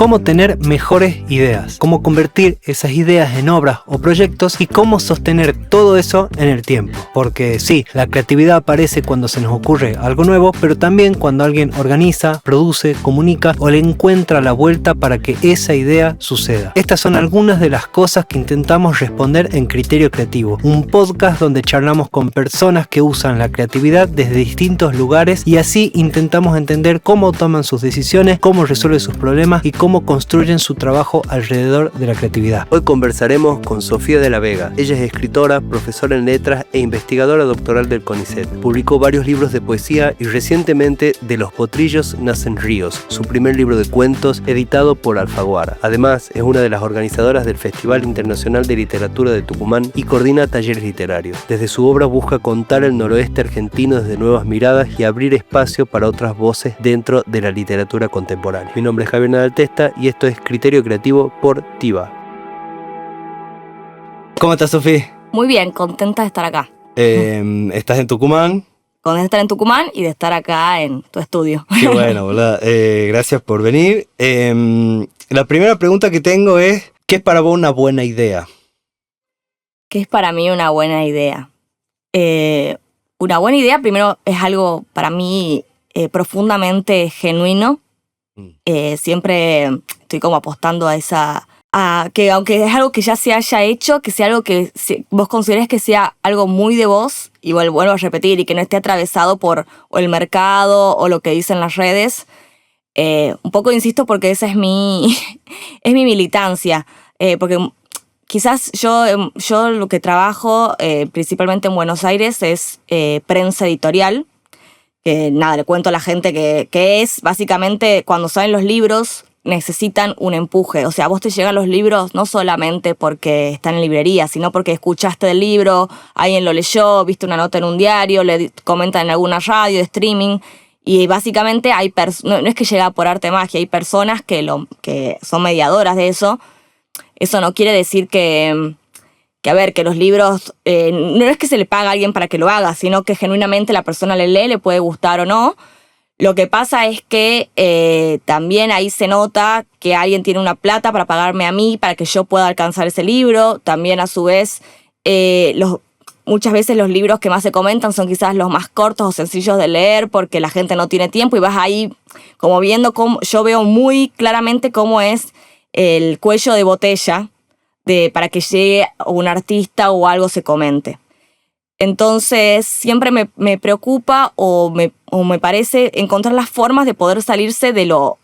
cómo tener mejores ideas, cómo convertir esas ideas en obras o proyectos y cómo sostener todo eso en el tiempo. Porque sí, la creatividad aparece cuando se nos ocurre algo nuevo, pero también cuando alguien organiza, produce, comunica o le encuentra la vuelta para que esa idea suceda. Estas son algunas de las cosas que intentamos responder en Criterio Creativo, un podcast donde charlamos con personas que usan la creatividad desde distintos lugares y así intentamos entender cómo toman sus decisiones, cómo resuelven sus problemas y cómo construyen su trabajo alrededor de la creatividad. Hoy conversaremos con Sofía de la Vega. Ella es escritora, profesora en letras e investigadora doctoral del CONICET. Publicó varios libros de poesía y recientemente De los potrillos nacen ríos, su primer libro de cuentos editado por Alfaguara. Además, es una de las organizadoras del Festival Internacional de Literatura de Tucumán y coordina talleres literarios. Desde su obra busca contar el noroeste argentino desde nuevas miradas y abrir espacio para otras voces dentro de la literatura contemporánea. Mi nombre es Javier Nadal Testa y esto es Criterio Creativo por TIVA. ¿Cómo estás, Sofía? Muy bien, contenta de estar acá. ¿Estás en Tucumán? Contenta de estar en Tucumán y de estar acá en tu estudio. Qué bueno, ¿verdad? Gracias por venir. La primera pregunta que tengo es, ¿qué es para vos una buena idea? ¿Qué es para mí una buena idea? Una buena idea primero es algo para mí profundamente genuino. Siempre estoy como apostando a que aunque es algo que ya se haya hecho, que sea algo que vos consideres que sea algo muy de vos, y vuelvo a repetir, y que no esté atravesado por o el mercado o lo que dicen las redes. Un poco insisto porque esa es mi militancia, porque quizás yo lo que trabajo principalmente en Buenos Aires es prensa editorial, que nada, le cuento a la gente que es básicamente cuando salen los libros necesitan un empuje. O sea, a vos te llegan los libros no solamente porque están en librería, sino porque escuchaste el libro, alguien lo leyó, viste una nota en un diario, le comentan en alguna radio, de streaming, y básicamente no es que llega por arte de magia, hay personas que son mediadoras de eso. Eso no quiere decir que los libros, no es que se le paga a alguien para que lo haga, sino que genuinamente la persona le lee, le puede gustar o no. Lo que pasa es que también ahí se nota que alguien tiene una plata para pagarme a mí para que yo pueda alcanzar ese libro. También a su vez, muchas veces los libros que más se comentan son quizás los más cortos o sencillos de leer porque la gente no tiene tiempo y vas ahí como viendo cómo, yo veo muy claramente cómo es el cuello de botella para que llegue un artista o algo se comente. Entonces siempre me preocupa o me parece encontrar las formas de poder salirse de lo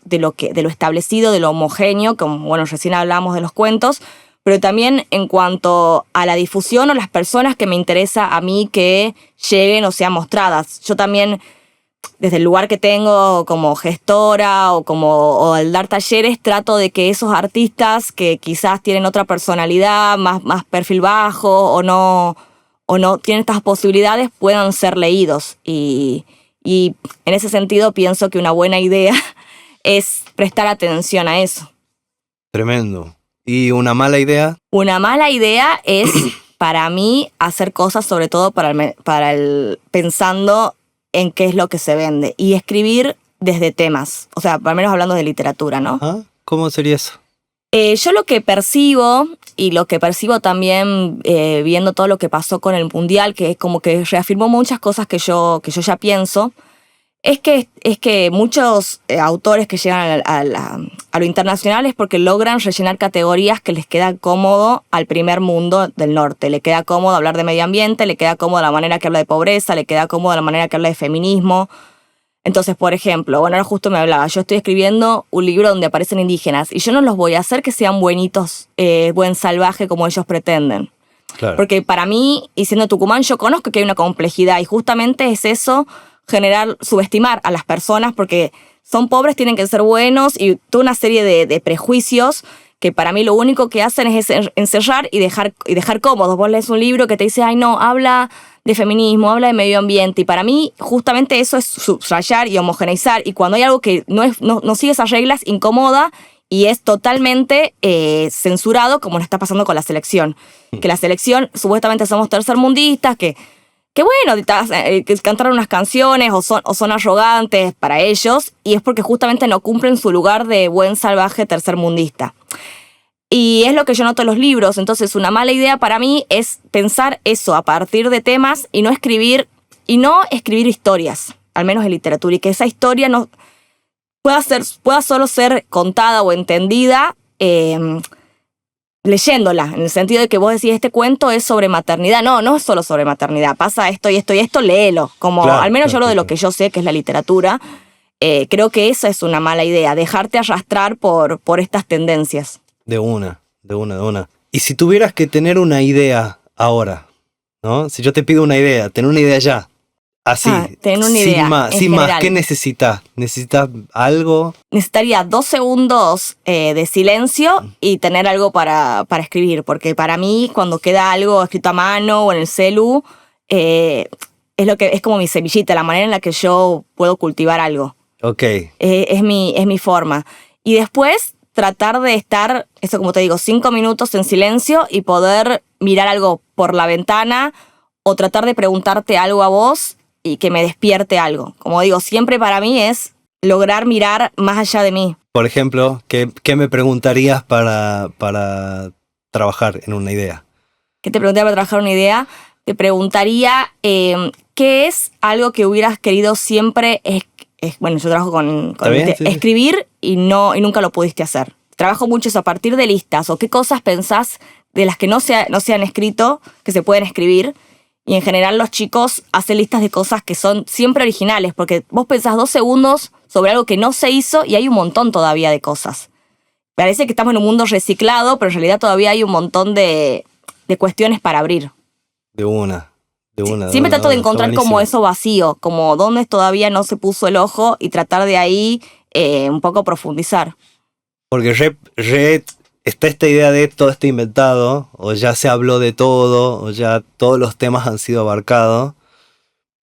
establecido, de lo homogéneo, como bueno, recién hablamos de los cuentos, pero también en cuanto a la difusión o las personas que me interesa a mí que lleguen o sean mostradas. Yo también, desde el lugar que tengo como gestora o al dar talleres, trato de que esos artistas que quizás tienen otra personalidad, más perfil bajo o no tienen estas posibilidades puedan ser leídos. Y en ese sentido pienso que una buena idea es prestar atención a eso. Tremendo. ¿Y una mala idea? Una mala idea es, para mí, hacer cosas sobre todo pensando en qué es lo que se vende. Y escribir desde temas. O sea, al menos hablando de literatura, ¿no? ¿Ah? ¿Cómo sería eso? Yo lo que percibo, y lo que percibo también viendo todo lo que pasó con el Mundial, que es como que reafirmó muchas cosas que yo ya pienso, es que muchos autores que llegan a lo internacional es porque logran rellenar categorías que les queda cómodo al primer mundo del norte. Le queda cómodo hablar de medio ambiente, le queda cómodo la manera que habla de pobreza, le queda cómodo la manera que habla de feminismo. Entonces, por ejemplo, bueno, ahora justo me hablaba, yo estoy escribiendo un libro donde aparecen indígenas y yo no los voy a hacer que sean buenitos, buen salvaje como ellos pretenden. Claro. Porque para mí, y siendo Tucumán, yo conozco que hay una complejidad y justamente es eso, subestimar a las personas porque son pobres, tienen que ser buenos y toda una serie de prejuicios que para mí lo único que hacen es encerrar y dejar cómodos. Vos lees un libro que te dice, ay no, habla de feminismo, habla de medio ambiente, y para mí justamente eso es subrayar y homogeneizar, y cuando hay algo que no sigue esas reglas, incomoda y es totalmente censurado, como nos está pasando con la selección. Que la selección, supuestamente somos tercermundistas, que que bueno, que cantaron unas canciones o son arrogantes para ellos, y es porque justamente no cumplen su lugar de buen salvaje tercermundista. Y es lo que yo noto en los libros. Entonces, una mala idea para mí es pensar eso a partir de temas y no escribir historias, al menos en literatura, y que esa historia no pueda solo ser contada o entendida leyéndola, en el sentido de que vos decís, este cuento es sobre maternidad. No es solo sobre maternidad, pasa esto y esto y esto, léelo. Como Claro, al menos claro, yo lo de claro. lo que yo sé, que es la literatura, creo que esa es una mala idea, dejarte arrastrar por estas tendencias. De una. Y si tuvieras que tener una idea ahora, ¿no? Si yo te pido una idea, tener una idea ya. Así, tener una idea, sin más, general. ¿qué necesitas? ¿Necesitas algo? Necesitaría 2 segundos de silencio y tener algo para escribir, porque para mí cuando queda algo escrito a mano o en el celu, es como mi semillita, la manera en la que yo puedo cultivar algo. Ok. Es mi forma. Y después tratar de estar, eso como te digo, 5 minutos en silencio y poder mirar algo por la ventana o tratar de preguntarte algo a vos y que me despierte algo. Como digo, siempre para mí es lograr mirar más allá de mí. Por ejemplo, ¿qué me preguntarías para trabajar en una idea? ¿Qué te preguntaría para trabajar una idea? Te preguntaría qué es algo que hubieras querido siempre. Bueno, yo trabajo con ¿Está bien? Sí. escribir y nunca lo pudiste hacer. Trabajo mucho eso a partir de listas o qué cosas pensás de las que no se han escrito, que se pueden escribir. Y en general los chicos hacen listas de cosas que son siempre originales, porque vos pensás 2 segundos sobre algo que no se hizo y hay un montón todavía de cosas. Parece que estamos en un mundo reciclado, pero en realidad todavía hay un montón de cuestiones para abrir. De una. Siempre trato de encontrar como eso vacío, como donde todavía no se puso el ojo y tratar de ahí un poco profundizar. Porque está esta idea de todo está inventado, o ya se habló de todo, o ya todos los temas han sido abarcados.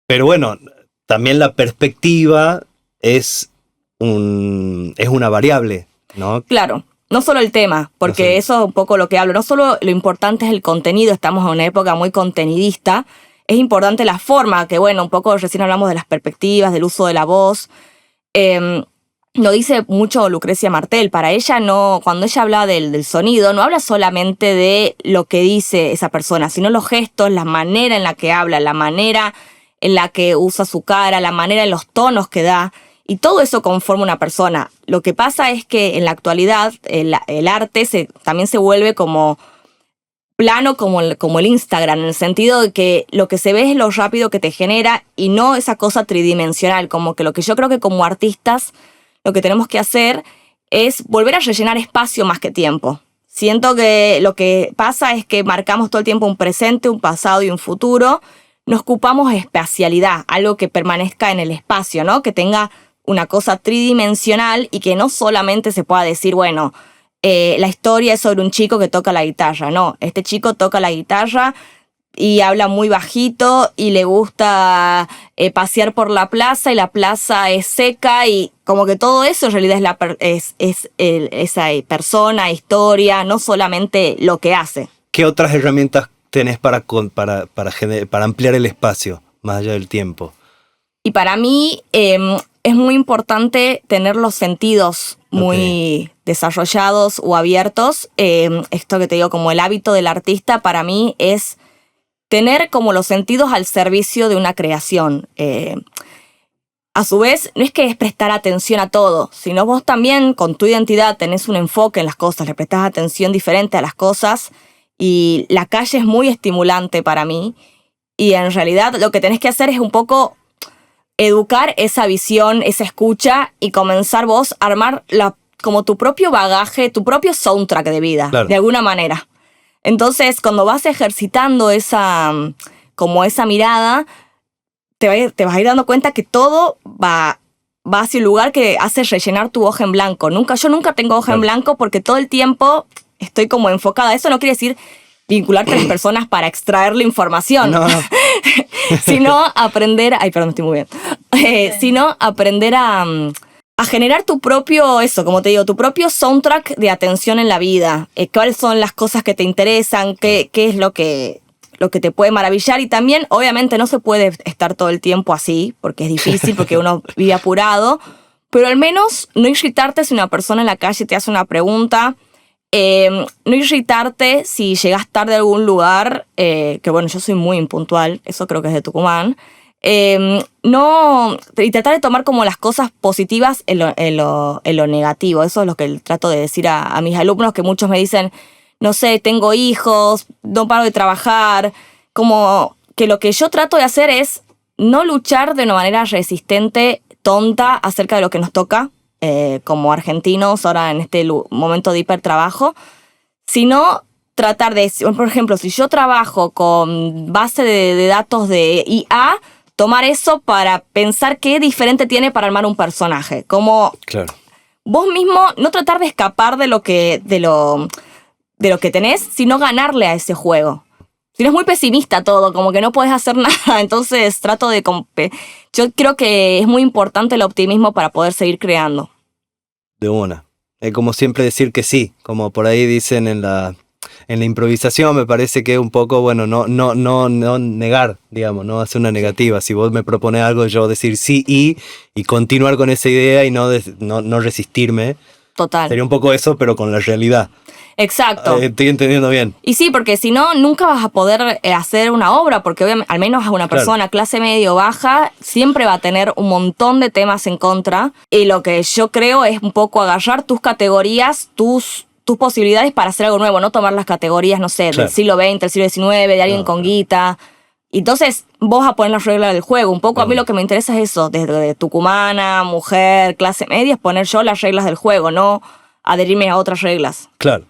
Pero bueno, también la perspectiva es una variable, ¿no? Claro, no solo el tema, porque eso es un poco lo que hablo. No solo lo importante es el contenido, estamos en una época muy contenidista. Es importante la forma, que bueno, un poco recién hablamos de las perspectivas, del uso de la voz. Lo dice mucho Lucrecia Martel. Para ella, cuando ella habla del sonido, no habla solamente de lo que dice esa persona, sino los gestos, la manera en la que habla, la manera en la que usa su cara, la manera en los tonos que da. Y todo eso conforma una persona. Lo que pasa es que en la actualidad el arte también se vuelve como plano como el Instagram, en el sentido de que lo que se ve es lo rápido que te genera y no esa cosa tridimensional. Como que lo que yo creo que como artistas lo que tenemos que hacer es volver a rellenar espacio más que tiempo. Siento que lo que pasa es que marcamos todo el tiempo un presente, un pasado y un futuro. Nos ocupamos espacialidad, algo que permanezca en el espacio, ¿no? Que tenga una cosa tridimensional y que no solamente se pueda decir, bueno, la historia es sobre un chico que toca la guitarra. No, este chico toca la guitarra y habla muy bajito y le gusta pasear por la plaza y la plaza es seca y como que todo eso en realidad es esa persona, historia, no solamente lo que hace. ¿Qué otras herramientas tenés para ampliar el espacio más allá del tiempo? Y para mí es muy importante tener los sentidos muy desarrollados o abiertos. Esto que te digo, como el hábito del artista, para mí es tener como los sentidos al servicio de una creación. A su vez, no es que es prestar atención a todo, sino vos también con tu identidad tenés un enfoque en las cosas, le prestás atención diferente a las cosas y la calle es muy estimulante para mí y en realidad lo que tenés que hacer es un poco educar esa visión, esa escucha y comenzar vos a armar como tu propio bagaje, tu propio soundtrack de vida, claro, de alguna manera. Entonces, cuando vas ejercitando esa mirada, te vas a ir dando cuenta que todo va hacia un lugar que hace rellenar tu hoja en blanco. Yo nunca tengo hoja en blanco porque todo el tiempo estoy como enfocada. Eso no quiere decir vincularte a las personas para extraer la información. No. Sino aprender... Ay, perdón, estoy muy bien. Sino aprender a generar tu propio, como te digo, tu propio soundtrack de atención en la vida. ¿Cuáles son las cosas que te interesan? ¿Qué es lo que lo que te puede maravillar. Y también, obviamente, no se puede estar todo el tiempo así, porque es difícil, porque uno vive apurado, pero al menos no irritarte si una persona en la calle te hace una pregunta, no irritarte si llegas tarde a algún lugar, que bueno, yo soy muy impuntual, eso creo que es de Tucumán. No, y tratar de tomar como las cosas positivas en lo negativo. Eso es lo que trato de decir a mis alumnos, que muchos me dicen, no sé, tengo hijos, no paro de trabajar. Como que lo que yo trato de hacer es no luchar de una manera resistente, tonta, acerca de lo que nos toca, como argentinos ahora en este momento de hipertrabajo, sino tratar de, por ejemplo, si yo trabajo con base de datos de IA, tomar eso para pensar qué diferente tiene para armar un personaje. Como Claro. vos mismo no tratar de escapar de lo que tenés, sino ganarle a ese juego. Si no, es muy pesimista todo, como que no podés hacer nada. Entonces trato de... Yo creo que es muy importante el optimismo para poder seguir creando. De una. Es como siempre decir que sí, como por ahí dicen en la improvisación, me parece que es un poco, bueno, no negar, digamos, no hacer una negativa. Si vos me propones algo, yo decir sí y continuar con esa idea y no resistirme. Total. Sería un poco eso, pero con la realidad. Exacto. Estoy entendiendo bien. Y sí, porque si no, nunca vas a poder hacer una obra, porque obviamente, al menos a una persona clase medio baja, siempre va a tener un montón de temas en contra. Y lo que yo creo es un poco agarrar tus categorías, tus posibilidades para hacer algo nuevo, no tomar las categorías, no sé, del siglo XX, del siglo XIX, de alguien con guita. Entonces, vos vas a poner las reglas del juego. Un poco a mí lo que me interesa es eso, desde tucumana, mujer, clase media, es poner yo las reglas del juego, no adherirme a otras reglas. Claro.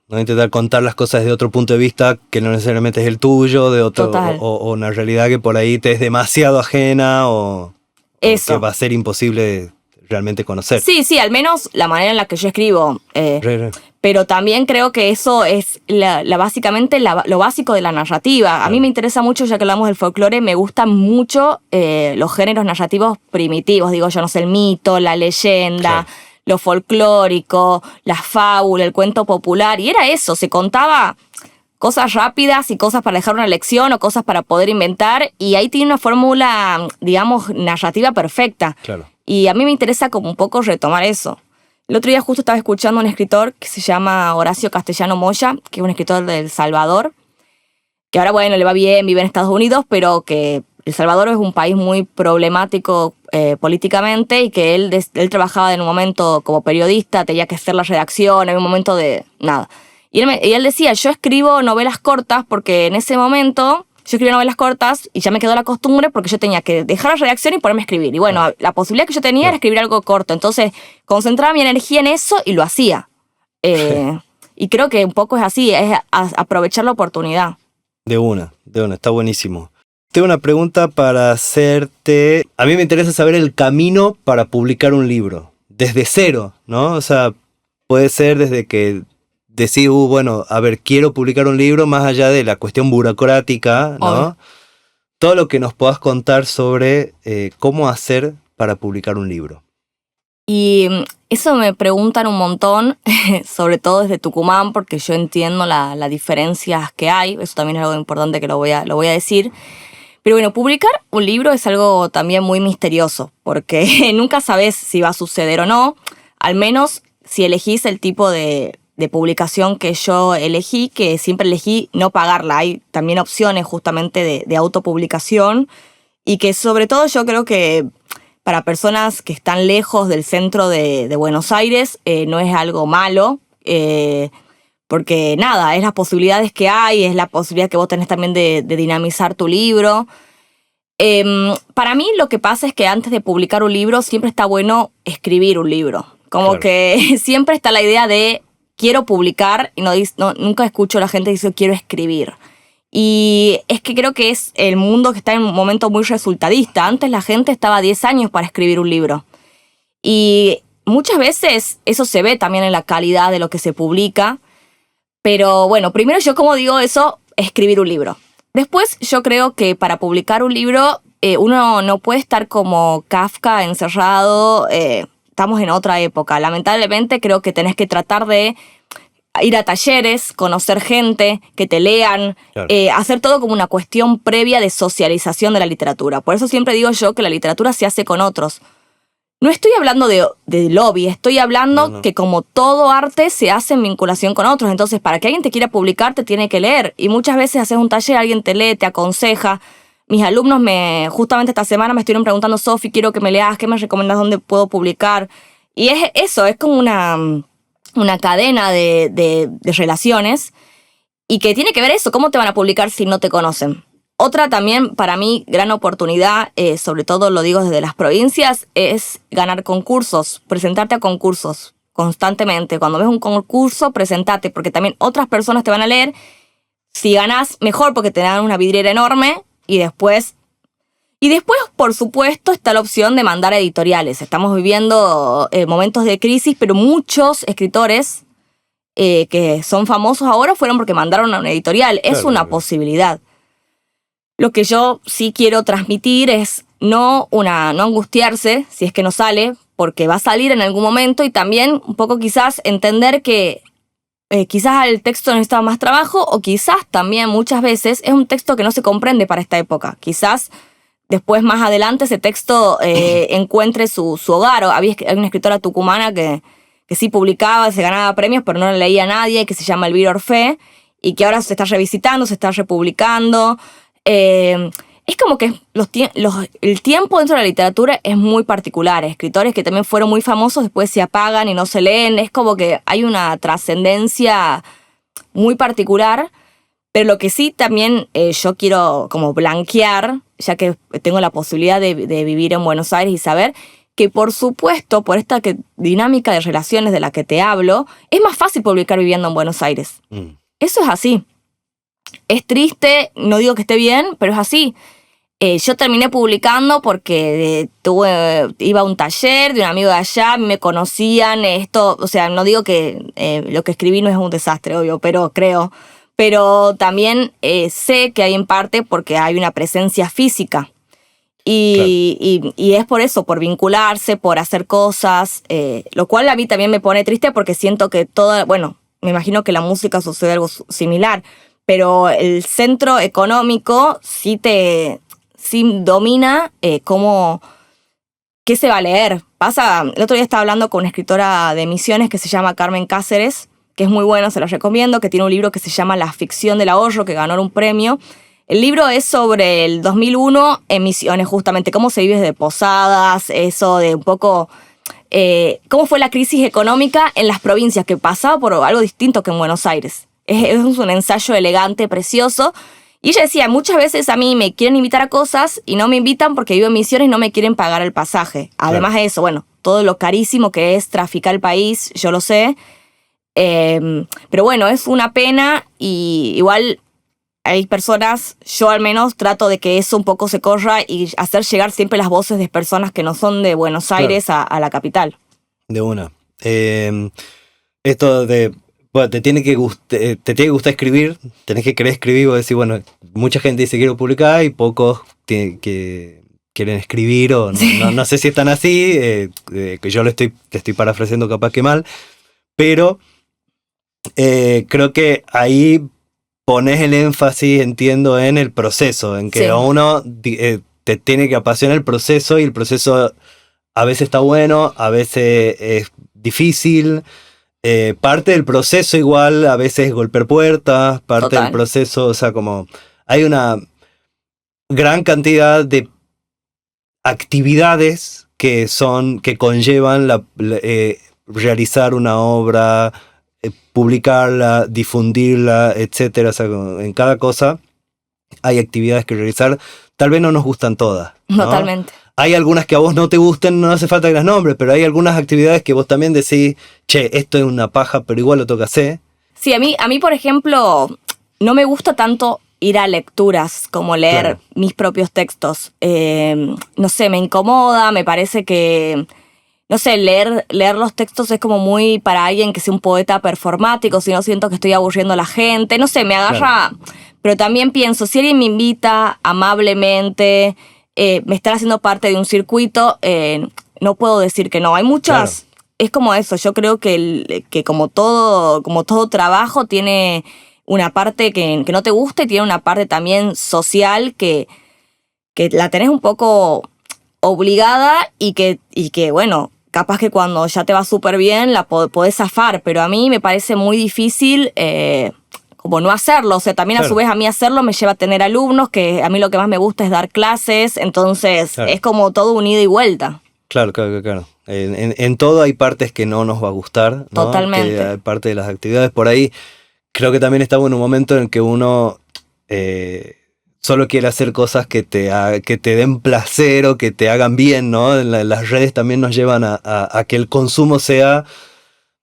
No intentar contar las cosas de otro punto de vista que no necesariamente es el tuyo, de otro o una realidad que por ahí te es demasiado ajena o que va a ser imposible realmente conocer. Sí, al menos la manera en la que yo escribo. Pero también creo que eso es básicamente lo básico de la narrativa. A mí me interesa mucho, ya que hablamos del folclore, me gustan mucho los géneros narrativos primitivos. Digo yo, no sé, el mito, la leyenda, lo folclórico, la fábula, el cuento popular. Y era eso, se contaba cosas rápidas y cosas para dejar una lección o cosas para poder inventar. Y ahí tiene una fórmula, digamos, narrativa perfecta. Claro. Y a mí me interesa como un poco retomar eso. El otro día justo estaba escuchando a un escritor que se llama Horacio Castellano Moya, que es un escritor de El Salvador, que ahora, bueno, le va bien, vive en Estados Unidos, pero que El Salvador es un país muy problemático políticamente y que él trabajaba en un momento como periodista, tenía que hacer la redacción, en un momento de nada. Y él decía, yo escribo novelas cortas porque en ese momento yo escribía novelas cortas y ya me quedó la costumbre porque yo tenía que dejar la redacción y ponerme a escribir. Y bueno, la posibilidad que yo tenía era escribir algo corto. Entonces, concentraba mi energía en eso y lo hacía. Y creo que un poco es así, es aprovechar la oportunidad. De una, está buenísimo. Tengo una pregunta para hacerte. A mí me interesa saber el camino para publicar un libro. Desde cero, ¿no? O sea, puede ser desde que decís, bueno, a ver, quiero publicar un libro, más allá de la cuestión burocrática, ¿no? Todo lo que nos puedas contar sobre cómo hacer para publicar un libro. Y eso me preguntan un montón, sobre todo desde Tucumán, porque yo entiendo las diferencias que hay. Eso también es algo importante que lo voy a decir. Pero bueno, publicar un libro es algo también muy misterioso, porque nunca sabes si va a suceder o no. Al menos si elegís el tipo de publicación que yo elegí, que siempre elegí no pagarla. Hay también opciones justamente de autopublicación y que sobre todo yo creo que para personas que están lejos del centro de Buenos Aires no es algo malo, porque nada, es las posibilidades que hay, es la posibilidad que vos tenés también de dinamizar tu libro. Para mí lo que pasa es que antes de publicar un libro siempre está bueno escribir un libro. Como que siempre está la idea de quiero publicar y nunca escucho a la gente que dice quiero escribir. Y es que creo que es el mundo que está en un momento muy resultadista. Antes la gente estaba 10 años para escribir un libro. Y muchas veces eso se ve también en la calidad de lo que se publica. Pero bueno, primero yo como digo eso, escribir un libro. Después yo creo que para publicar un libro uno no puede estar como Kafka encerrado. Estamos en otra época. Lamentablemente creo que tenés que tratar de ir a talleres, conocer gente, que te lean, Claro. hacer todo como una cuestión previa de socialización de la literatura. Por eso siempre digo yo que la literatura se hace con otros. No estoy hablando de lobby, estoy hablando No. que como todo arte se hace en vinculación con otros. Entonces, para que alguien te quiera publicar, te tiene que leer. Y muchas veces haces un taller, alguien te lee, te aconseja. Mis alumnos justamente esta semana me estuvieron preguntando, Sofi, quiero que me leas, ¿qué me recomendás, dónde puedo publicar? Y es eso, es como una cadena de relaciones y que tiene que ver eso, ¿cómo te van a publicar si no te conocen? Otra también, para mí, gran oportunidad, sobre todo lo digo desde las provincias, es ganar concursos, presentarte a concursos constantemente. Cuando ves un concurso, presentate, porque también otras personas te van a leer. Si ganás, mejor, porque te dan una vidriera enorme. Y después, por supuesto, está la opción de mandar a editoriales. Estamos viviendo momentos de crisis, pero muchos escritores que son famosos ahora fueron porque mandaron a una editorial. Es Claro, una claro. posibilidad. Lo que yo sí quiero transmitir es no angustiarse si es que no sale, porque va a salir en algún momento, y también un poco quizás entender que quizás el texto necesita más trabajo, o quizás también muchas veces es un texto que no se comprende para esta época. Quizás después, más adelante, ese texto encuentre su hogar. Hay una escritora tucumana que sí publicaba, se ganaba premios, pero no la leía nadie, que se llama Elvira Orfé, y que ahora se está revisitando, se está republicando. Es como que el tiempo dentro de la literatura es muy particular. Escritores que también fueron muy famosos después se apagan y no se leen. Es como que hay una trascendencia muy particular. Pero lo que sí también yo quiero como blanquear, ya que tengo la posibilidad de vivir en Buenos Aires y saber que, por supuesto, por esta dinámica de relaciones de la que te hablo, es más fácil publicar viviendo en Buenos Aires. Eso es así. Es triste, no digo que esté bien, pero es así. Yo terminé publicando porque iba a un taller de un amigo de allá, a mí me conocían, o sea, no digo que lo que escribí no es un desastre, obvio, pero también sé que hay en parte porque hay una presencia física. Y es por eso, por vincularse, por hacer cosas, lo cual a mí también me pone triste porque siento que me imagino que la música sucede algo similar, pero el centro económico sí domina qué se va a leer. El otro día estaba hablando con una escritora de Misiones que se llama Carmen Cáceres, que es muy bueno, se lo recomiendo, que tiene un libro que se llama La ficción del ahorro, que ganó un premio. El libro es sobre el 2001 en Misiones, justamente, cómo se vive desde posadas, eso de un poco cómo fue la crisis económica en las provincias, que pasaba por algo distinto que en Buenos Aires. Es un ensayo elegante, precioso. Y ella decía, muchas veces a mí me quieren invitar a cosas y no me invitan porque vivo en Misiones y no me quieren pagar el pasaje. Además de eso, todo lo carísimo que es traficar el país, yo lo sé. Pero bueno, es una pena, y igual hay personas, yo al menos trato de que eso un poco se corra y hacer llegar siempre las voces de personas que no son de Buenos Aires a la capital. De una. Esto de... Bueno, te tiene que gustar escribir, tenés que querer escribir, vos decís, mucha gente dice quiero publicar y pocos que quieren escribir, o no sé si están así, que yo te estoy parafraseando capaz que mal, pero creo que ahí pones el énfasis, entiendo, en el proceso, en que Sí. a uno te tiene que apasionar el proceso, y el proceso a veces está bueno, a veces es difícil. Parte del proceso igual a veces es golpear puertas, parte Total. del proceso, o sea, como hay una gran cantidad de actividades que conllevan realizar una obra, publicarla, difundirla, etcétera. O sea, en cada cosa hay actividades que realizar. Tal vez no nos gustan todas, ¿no? Totalmente. Hay algunas que a vos no te gusten, no hace falta que las nombres, pero hay algunas actividades que vos también decís, che, esto es una paja, pero igual lo toca hacer. Sí, a mí, por ejemplo, no me gusta tanto ir a lecturas como leer Claro. mis propios textos. No sé, me incomoda, me parece que, no sé, leer los textos es como muy para alguien que sea un poeta performático, si no siento que estoy aburriendo a la gente. No sé, me agarra, pero también pienso, si alguien me invita amablemente, me están haciendo parte de un circuito, no puedo decir que no. Hay muchas es como eso, yo creo que como todo trabajo tiene una parte que no te gusta y tiene una parte también social que la tenés un poco obligada y que bueno, capaz que cuando ya te va súper bien la podés zafar, pero a mí me parece muy difícil como no hacerlo. O sea, también a su vez a mí hacerlo me lleva a tener alumnos, que a mí lo que más me gusta es dar clases, entonces es como todo un ida y vuelta. Claro. En todo hay partes que no nos va a gustar, ¿no? Totalmente. Que hay parte de las actividades por ahí. Creo que también estamos en un momento en el que uno solo quiere hacer cosas que te den placer o que te hagan bien, ¿no? Las redes también nos llevan a que el consumo sea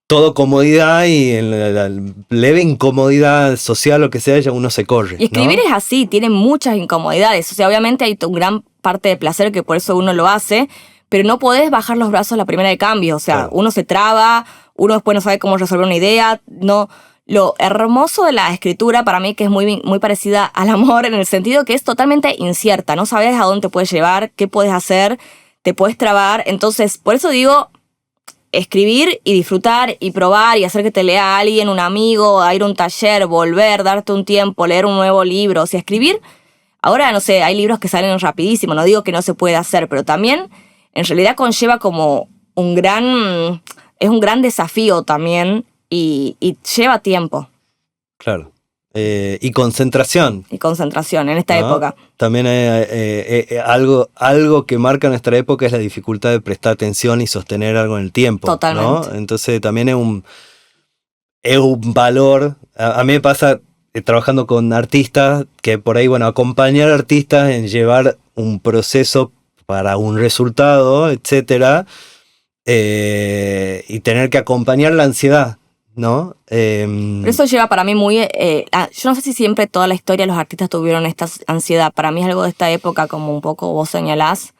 todo comodidad, y en la leve incomodidad social o que sea, ya uno se corre, Y escribir, ¿no? es así, tiene muchas incomodidades. O sea, obviamente hay una gran parte de placer que por eso uno lo hace, pero no podés bajar los brazos a la primera de cambio. O sea, Claro. uno se traba, uno después no sabe cómo resolver una idea. No. Lo hermoso de la escritura para mí que es muy, muy parecida al amor, en el sentido que es totalmente incierta. No sabes a dónde te puedes llevar, qué puedes hacer, te puedes trabar. Entonces, por eso digo, escribir y disfrutar y probar y hacer que te lea alguien, un amigo, a ir a un taller, volver, darte un tiempo, leer un nuevo libro. O sea, escribir, ahora no sé, hay libros que salen rapidísimo, no digo que no se puede hacer, pero también en realidad conlleva como es un gran desafío también y lleva tiempo. Claro. Y concentración. Y concentración en esta ¿no? época. También algo que marca nuestra época es la dificultad de prestar atención y sostener algo en el tiempo. Totalmente. ¿no? Entonces también es un valor. A mí me pasa trabajando con artistas que por ahí, bueno, acompañar artistas en llevar un proceso para un resultado, etcétera, y tener que acompañar la ansiedad, ¿no? Pero eso lleva para mí muy... yo no sé si siempre toda la historia de los artistas tuvieron esta ansiedad. Para mí es algo de esta época, como un poco vos señalás.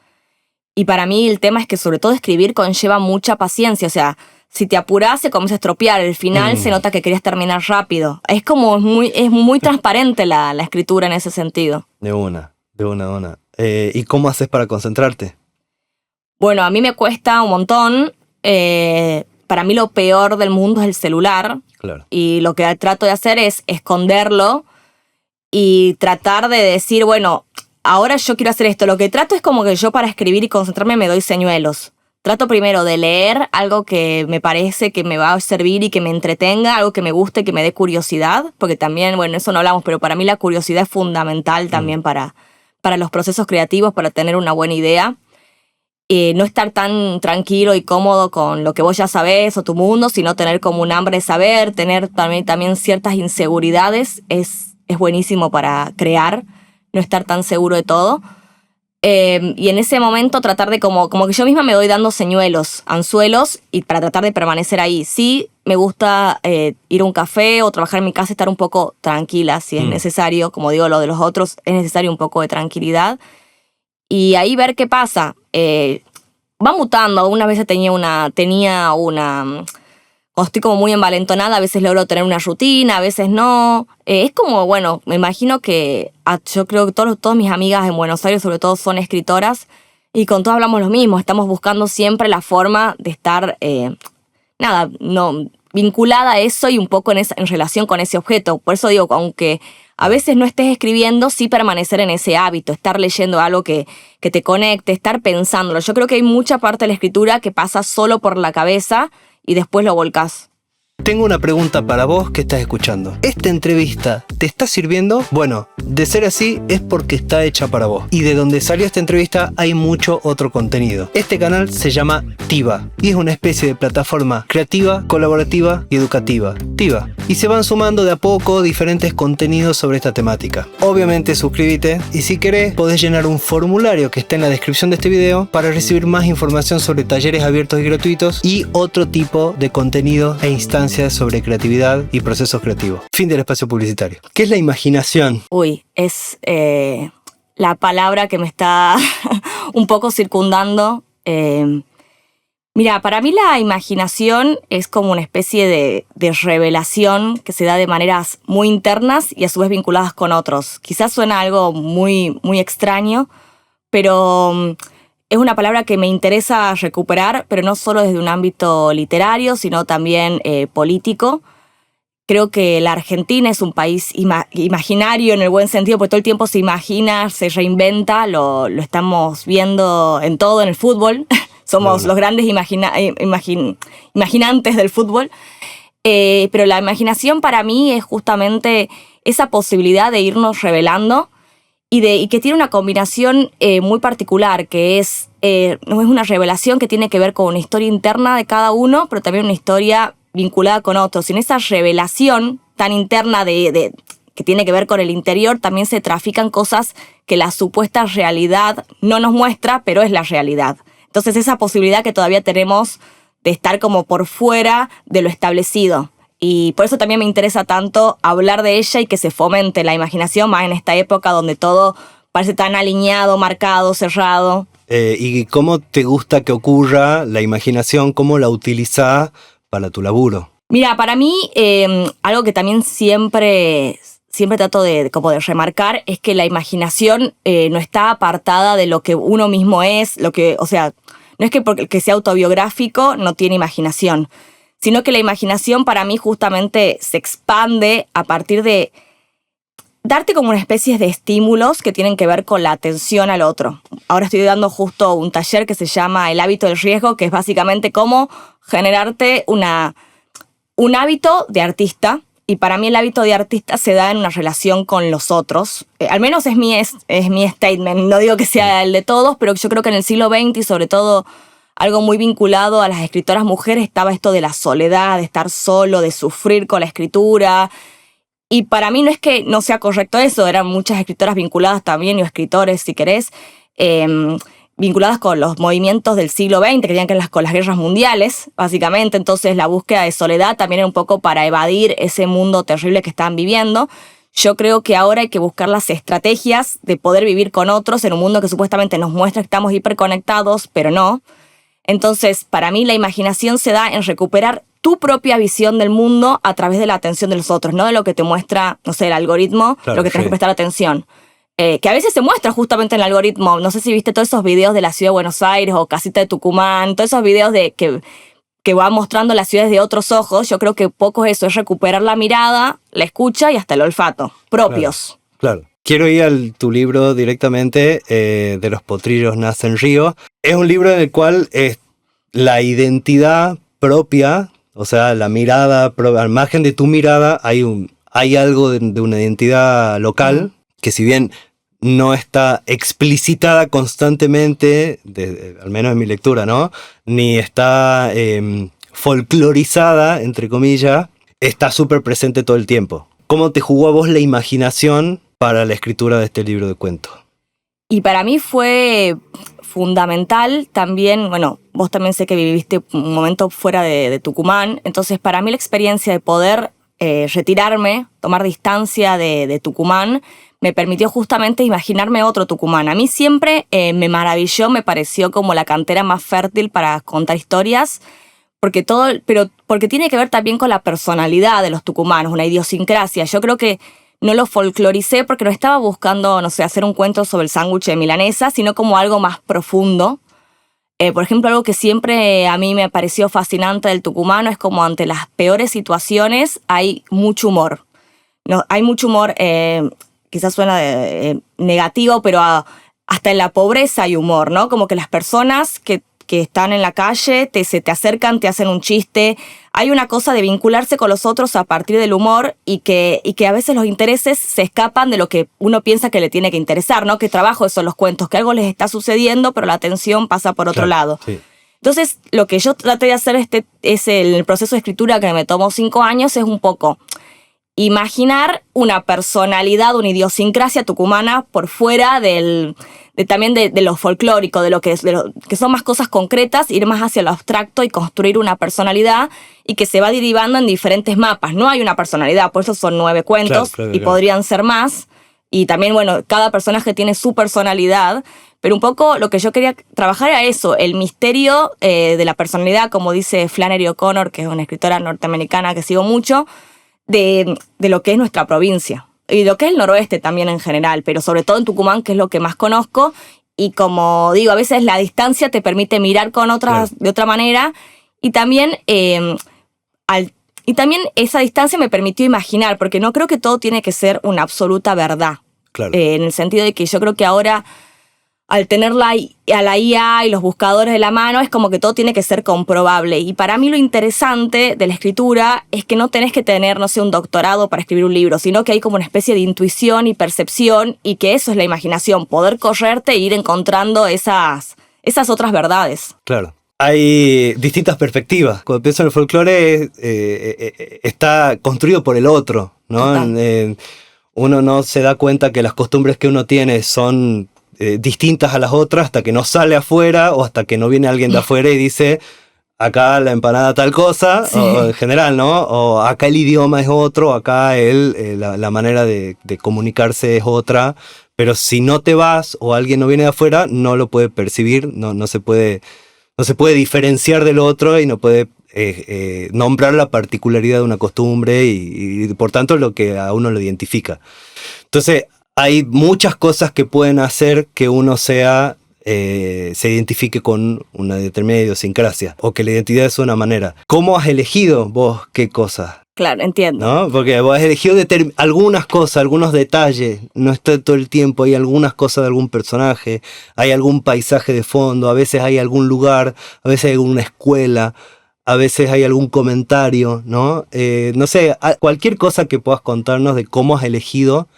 Y para mí el tema es que sobre todo escribir conlleva mucha paciencia. O sea, si te apurás se comienza a estropear. El final se nota que querías terminar rápido. Es como es muy transparente la escritura en ese sentido. De una. ¿Y cómo haces para concentrarte? Bueno, a mí me cuesta un montón. Para mí lo peor del mundo es el celular. Claro. Y lo que trato de hacer es esconderlo y tratar de decir, bueno, ahora yo quiero hacer esto. Lo que trato es como que yo para escribir y concentrarme me doy señuelos. Trato primero de leer algo que me parece que me va a servir y que me entretenga, algo que me guste, que me dé curiosidad, porque también, bueno, eso no hablamos, pero para mí la curiosidad es fundamental también para los procesos creativos, para tener una buena idea. No estar tan tranquilo y cómodo con lo que vos ya sabés o tu mundo, sino tener como un hambre de saber, tener también ciertas inseguridades, es buenísimo para crear, no estar tan seguro de todo. Y en ese momento tratar de como que yo misma me doy dando señuelos, anzuelos, y para tratar de permanecer ahí. Sí, me gusta ir a un café o trabajar en mi casa, estar un poco tranquila si es necesario. Como digo, lo de los otros, es necesario un poco de tranquilidad. Y ahí ver qué pasa. Va mutando. Algunas veces tenía una cuando estoy como muy envalentonada, a veces logro tener una rutina, a veces no. Es como, bueno, me imagino que yo creo que todas mis amigas en Buenos Aires, sobre todo, son escritoras, y con todas hablamos lo mismo. Estamos buscando siempre la forma de estar, vinculada a eso y un poco en relación con ese objeto. Por eso digo, aunque a veces no estés escribiendo, sí permanecer en ese hábito, estar leyendo algo que te conecte, estar pensándolo. Yo creo que hay mucha parte de la escritura que pasa solo por la cabeza y después lo volcás. Tengo una pregunta para vos que estás escuchando. ¿Esta entrevista te está sirviendo? Bueno, de ser así es porque está hecha para vos. Y de donde salió esta entrevista hay mucho otro contenido. Este canal se llama TIVA y es una especie de plataforma creativa, colaborativa y educativa. TIVA. Y se van sumando de a poco diferentes contenidos sobre esta temática. Obviamente suscríbete y si querés podés llenar un formulario que está en la descripción de este video para recibir más información sobre talleres abiertos y gratuitos y otro tipo de contenido e instancias sobre creatividad y procesos creativos. Fin del espacio publicitario. ¿Qué es la imaginación? Uy, es la palabra que me está un poco circundando. Mira, para mí la imaginación es como una especie de revelación que se da de maneras muy internas y a su vez vinculadas con otros. Quizás suena algo muy, muy extraño, pero es una palabra que me interesa recuperar, pero no solo desde un ámbito literario, sino también político. Creo que la Argentina es un país imaginario en el buen sentido, porque todo el tiempo se imagina, se reinventa, lo estamos viendo en todo, en el fútbol. Somos los grandes imaginantes del fútbol. Pero la imaginación para mí es justamente esa posibilidad de irnos revelando y que tiene una combinación muy particular, que es una revelación que tiene que ver con una historia interna de cada uno, pero también una historia vinculada con otros. Y en esa revelación tan interna que tiene que ver con el interior, también se trafican cosas que la supuesta realidad no nos muestra, pero es la realidad. Entonces esa posibilidad que todavía tenemos de estar como por fuera de lo establecido. Y por eso también me interesa tanto hablar de ella y que se fomente la imaginación, más en esta época donde todo parece tan alineado, marcado, cerrado. ¿Y cómo te gusta que ocurra la imaginación? ¿Cómo la utilizás para tu laburo? Mira, para mí, algo que también siempre trato de remarcar es que la imaginación no está apartada de lo que uno mismo es, no es que porque sea autobiográfico no tiene imaginación, sino que la imaginación para mí justamente se expande a partir de darte como una especie de estímulos que tienen que ver con la atención al otro. Ahora estoy dando justo un taller que se llama El hábito del riesgo, que es básicamente cómo generarte un hábito de artista. Y para mí el hábito de artista se da en una relación con los otros. Al menos es mi statement. No digo que sea el de todos, pero yo creo que en el siglo XX y sobre todo algo muy vinculado a las escritoras mujeres estaba esto de la soledad, de estar solo, de sufrir con la escritura. Y para mí no es que no sea correcto eso, eran muchas escritoras vinculadas también, o escritores si querés, vinculadas con los movimientos del siglo XX, que tenían que ver con las guerras mundiales, básicamente. Entonces la búsqueda de soledad también era un poco para evadir ese mundo terrible que estaban viviendo. Yo creo que ahora hay que buscar las estrategias de poder vivir con otros en un mundo que supuestamente nos muestra que estamos hiperconectados, pero no. Entonces, para mí la imaginación se da en recuperar tu propia visión del mundo a través de la atención de los otros, no de lo que te muestra, no sé, el algoritmo, claro, lo que tenés que prestar atención. Que a veces se muestra justamente en el algoritmo. No sé si viste todos esos videos de la ciudad de Buenos Aires o Casita de Tucumán, todos esos videos que van mostrando las ciudades de otros ojos. Yo creo que poco es eso, es recuperar la mirada, la escucha y hasta el olfato propios. Claro. Quiero ir a tu libro directamente, De los potrillos nacen ríos. Es un libro en el cual la identidad propia, o sea, la mirada, al margen de tu mirada, hay algo de una identidad local, que si bien no está explicitada constantemente, al menos en mi lectura, ¿no? Ni está folclorizada, entre comillas, está súper presente todo el tiempo. ¿Cómo te jugó a vos la imaginación para la escritura de este libro de cuentos? Y para mí fue fundamental también, bueno, vos también sé que viviste un momento fuera de Tucumán, entonces para mí la experiencia de poder retirarme, tomar distancia de Tucumán, me permitió justamente imaginarme otro Tucumán. A mí siempre me maravilló, me pareció como la cantera más fértil para contar historias, porque tiene que ver también con la personalidad de los tucumanos, una idiosincrasia. Yo creo que no lo folcloricé porque no estaba buscando, no sé, hacer un cuento sobre el sándwich de milanesa, sino como algo más profundo. Por ejemplo, algo que siempre a mí me pareció fascinante del tucumano es como ante las peores situaciones hay mucho humor. No, hay mucho humor, quizás suena negativo, pero hasta en la pobreza hay humor, ¿no? Como que las personas que están en la calle se te acercan, te hacen un chiste. Hay una cosa de vincularse con los otros a partir del humor y que a veces los intereses se escapan de lo que uno piensa que le tiene que interesar, ¿no? Que trabajo eso en los cuentos, que algo les está sucediendo, pero la atención pasa por otro lado. Sí. Entonces, lo que yo traté de hacer es el proceso de escritura que me tomó 5 años, es un poco imaginar una personalidad, una idiosincrasia tucumana por fuera también de lo folclórico, de lo que son más cosas concretas, ir más hacia lo abstracto y construir una personalidad y que se va derivando en diferentes mapas. No hay una personalidad, por eso son 9 cuentos, claro. Podrían ser más. Y también, bueno, cada personaje tiene su personalidad, pero un poco lo que yo quería trabajar era eso, el misterio de la personalidad, como dice Flannery O'Connor, que es una escritora norteamericana que sigo mucho, de lo que es nuestra provincia y lo que es el noroeste también en general, pero sobre todo en Tucumán, que es lo que más conozco, y como digo, a veces la distancia te permite mirar con otras, de otra manera, y también, esa distancia me permitió imaginar, porque no creo que todo tiene que ser una absoluta verdad. Claro. En el sentido de que yo creo que ahora, al tener a la IA y los buscadores de la mano, es como que todo tiene que ser comprobable. Y para mí lo interesante de la escritura es que no tenés que tener, no sé, un doctorado para escribir un libro, sino que hay como una especie de intuición y percepción, y que eso es la imaginación, poder correrte e ir encontrando esas otras verdades. Claro. Hay distintas perspectivas. Cuando pienso en el folclore, está construido por el otro, ¿no? Uno no se da cuenta que las costumbres que uno tiene son distintas a las otras hasta que no sale afuera o hasta que no viene alguien de afuera y dice, acá la empanada tal cosa, sí. O en general, ¿no? O acá el idioma es otro, acá la manera de comunicarse es otra, pero si no te vas o alguien no viene de afuera, no lo puede percibir, no se puede diferenciar del otro y no puede nombrar la particularidad de una costumbre y por tanto lo que a uno lo identifica. Entonces, hay muchas cosas que pueden hacer que uno se identifique con una determinada idiosincrasia o que la identidad es una manera. ¿Cómo has elegido vos qué cosas? Claro, entiendo. ¿No? Porque vos has elegido algunas cosas, algunos detalles, no está todo el tiempo, hay algunas cosas de algún personaje, hay algún paisaje de fondo, a veces hay algún lugar, a veces hay alguna escuela, a veces hay algún comentario, ¿no? No sé, cualquier cosa que puedas contarnos de cómo has elegido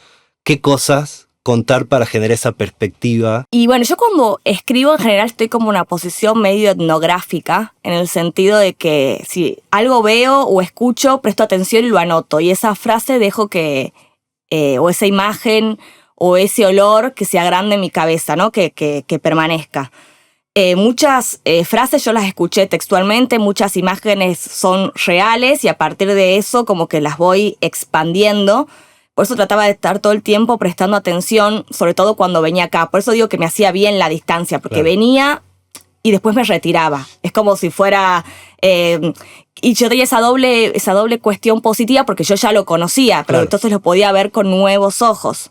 qué cosas contar para generar esa perspectiva. Y bueno, yo cuando escribo en general estoy como en una posición medio etnográfica, en el sentido de que si algo veo o escucho, presto atención y lo anoto. Y esa frase dejo que, o esa imagen o ese olor que se agrande en mi cabeza, ¿no? Que permanezca. Muchas frases yo las escuché textualmente, muchas imágenes son reales y a partir de eso como que las voy expandiendo. Por eso trataba de estar todo el tiempo prestando atención, sobre todo cuando venía acá. Por eso digo que me hacía bien la distancia, porque venía y después me retiraba. Es como si fuera... y yo tenía esa doble cuestión positiva porque yo ya lo conocía, pero entonces lo podía ver con nuevos ojos.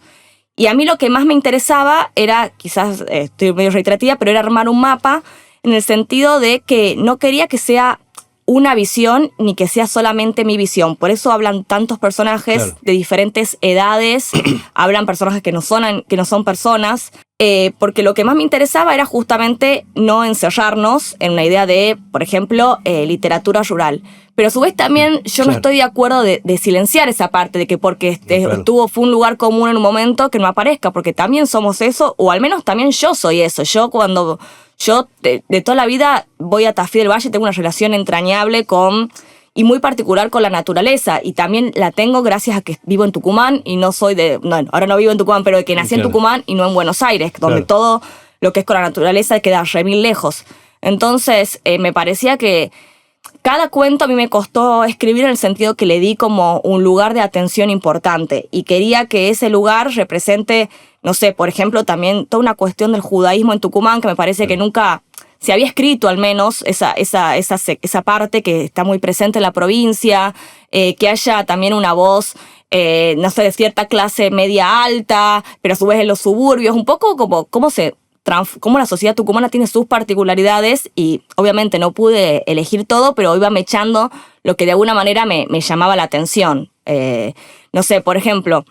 Y a mí lo que más me interesaba era, quizás estoy medio reiterativa, pero era armar un mapa en el sentido de que no quería que sea una visión ni que sea solamente mi visión. Por eso hablan tantos personajes de diferentes edades, hablan personajes que no son personas, porque lo que más me interesaba era justamente no encerrarnos en una idea de, por ejemplo, literatura rural. Pero a su vez también yo no estoy de acuerdo de silenciar esa parte, de que porque fue un lugar común en un momento que no aparezca, porque también somos eso, o al menos también yo soy eso. Yo de toda la vida voy a Tafí del Valle, tengo una relación entrañable y muy particular con la naturaleza, y también la tengo gracias a que vivo en Tucumán y no soy ahora no vivo en Tucumán, pero de que nací en Tucumán y no en Buenos Aires, donde todo lo que es con la naturaleza queda re mil lejos. Entonces me parecía que cada cuento a mí me costó escribir en el sentido que le di como un lugar de atención importante y quería que ese lugar represente, no sé, por ejemplo, también toda una cuestión del judaísmo en Tucumán que me parece que nunca se había escrito, al menos esa parte que está muy presente en la provincia, que haya también una voz, no sé, de cierta clase media alta, pero a su vez en los suburbios, un poco como cómo la sociedad tucumana tiene sus particularidades y obviamente no pude elegir todo, pero iba mechando lo que de alguna manera me llamaba la atención. No sé, por ejemplo,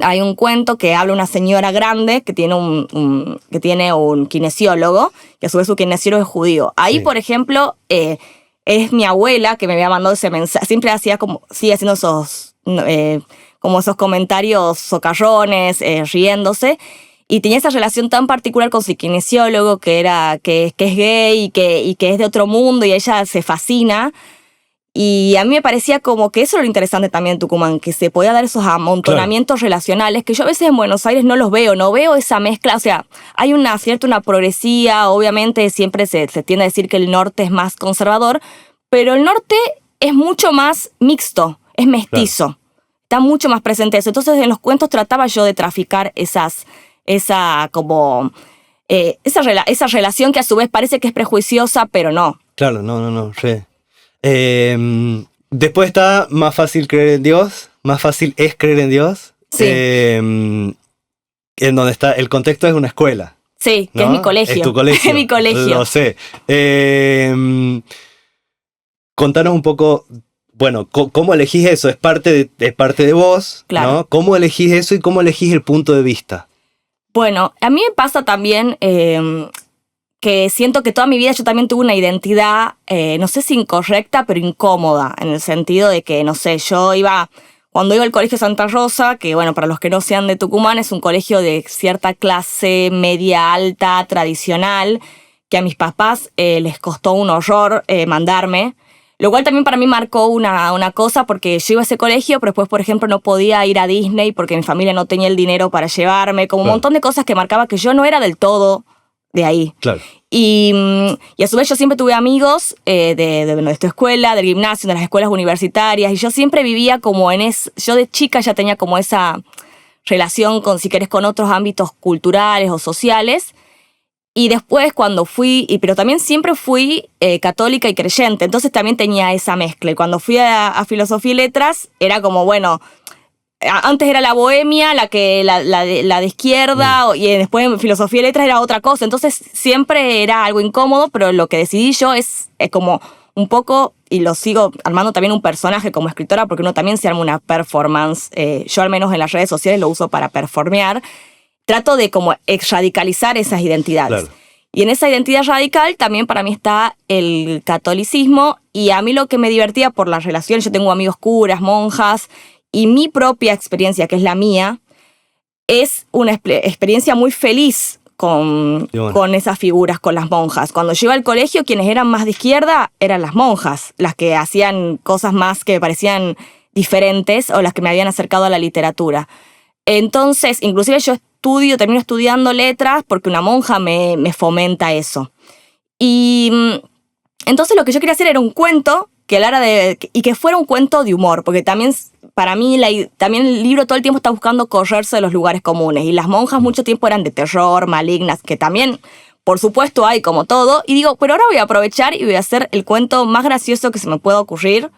hay un cuento que habla una señora grande que tiene un kinesiólogo, que a su vez su kinesiólogo es judío. Ahí, por ejemplo, es mi abuela que me había mandado ese mensaje. Siempre sigue haciendo esos comentarios socarrones, riéndose. Y tenía esa relación tan particular con su kinesiólogo, que es gay y que es de otro mundo, y ella se fascina. Y a mí me parecía como que eso era lo interesante también en Tucumán, que se podía dar esos amontonamientos relacionales, que yo a veces en Buenos Aires no veo esa mezcla. O sea, hay una progresía, obviamente siempre se tiende a decir que el norte es más conservador, pero el norte es mucho más mixto, es mestizo, está mucho más presente eso. Entonces en los cuentos trataba yo de traficar esa relación que a su vez parece que es prejuiciosa, pero no. Claro, no, re. Después está Más fácil creer en Dios, Más fácil es creer en Dios. Sí. En donde está, el contexto es una escuela. Sí, que ¿no? es mi colegio. Es tu colegio. Es mi colegio. Lo sé. Contanos un poco, bueno, ¿cómo elegís eso? Es parte de vos, Claro. ¿no? ¿Cómo elegís eso y cómo elegís el punto de vista? Bueno, a mí me pasa también que siento que toda mi vida yo también tuve una identidad, no sé si incorrecta, pero incómoda, en el sentido de que, no sé, cuando iba al Colegio Santa Rosa, que bueno, para los que no sean de Tucumán, es un colegio de cierta clase media alta, tradicional, que a mis papás les costó un horror mandarme. Lo cual también para mí marcó una cosa, porque yo iba a ese colegio, pero después, por ejemplo, no podía ir a Disney porque mi familia no tenía el dinero para llevarme, como un montón de cosas que marcaba que yo no era del todo de ahí. Claro. Y a su vez yo siempre tuve amigos de esta escuela, del gimnasio, de las escuelas universitarias, y yo siempre vivía como yo de chica ya tenía como esa relación con, si querés, con otros ámbitos culturales o sociales. Y después cuando pero también siempre fui católica y creyente, entonces también tenía esa mezcla. Y cuando fui a Filosofía y Letras, era como, bueno, antes era la bohemia, la de izquierda, y después en Filosofía y Letras era otra cosa. Entonces siempre era algo incómodo, pero lo que decidí yo es como un poco, y lo sigo armando también un personaje como escritora, porque uno también se arma una performance. Yo al menos en las redes sociales lo uso para performear. Trato de como radicalizar esas identidades. Claro. Y en esa identidad radical también para mí está el catolicismo, y a mí lo que me divertía por las relaciones, yo tengo amigos curas, monjas, y mi propia experiencia, que es la mía, es una experiencia muy feliz con esas figuras, con las monjas. Cuando yo iba al colegio, quienes eran más de izquierda eran las monjas, las que hacían cosas más que me parecían diferentes o las que me habían acercado a la literatura. Entonces, inclusive yo termino estudiando letras porque una monja me fomenta eso. Y entonces lo que yo quería hacer era un cuento que hablara y que fuera un cuento de humor, porque también para mí también el libro todo el tiempo está buscando correrse de los lugares comunes, y las monjas mucho tiempo eran de terror, malignas, que también, por supuesto, hay como todo, y digo, pero ahora voy a aprovechar y voy a hacer el cuento más gracioso que se me pueda ocurrir,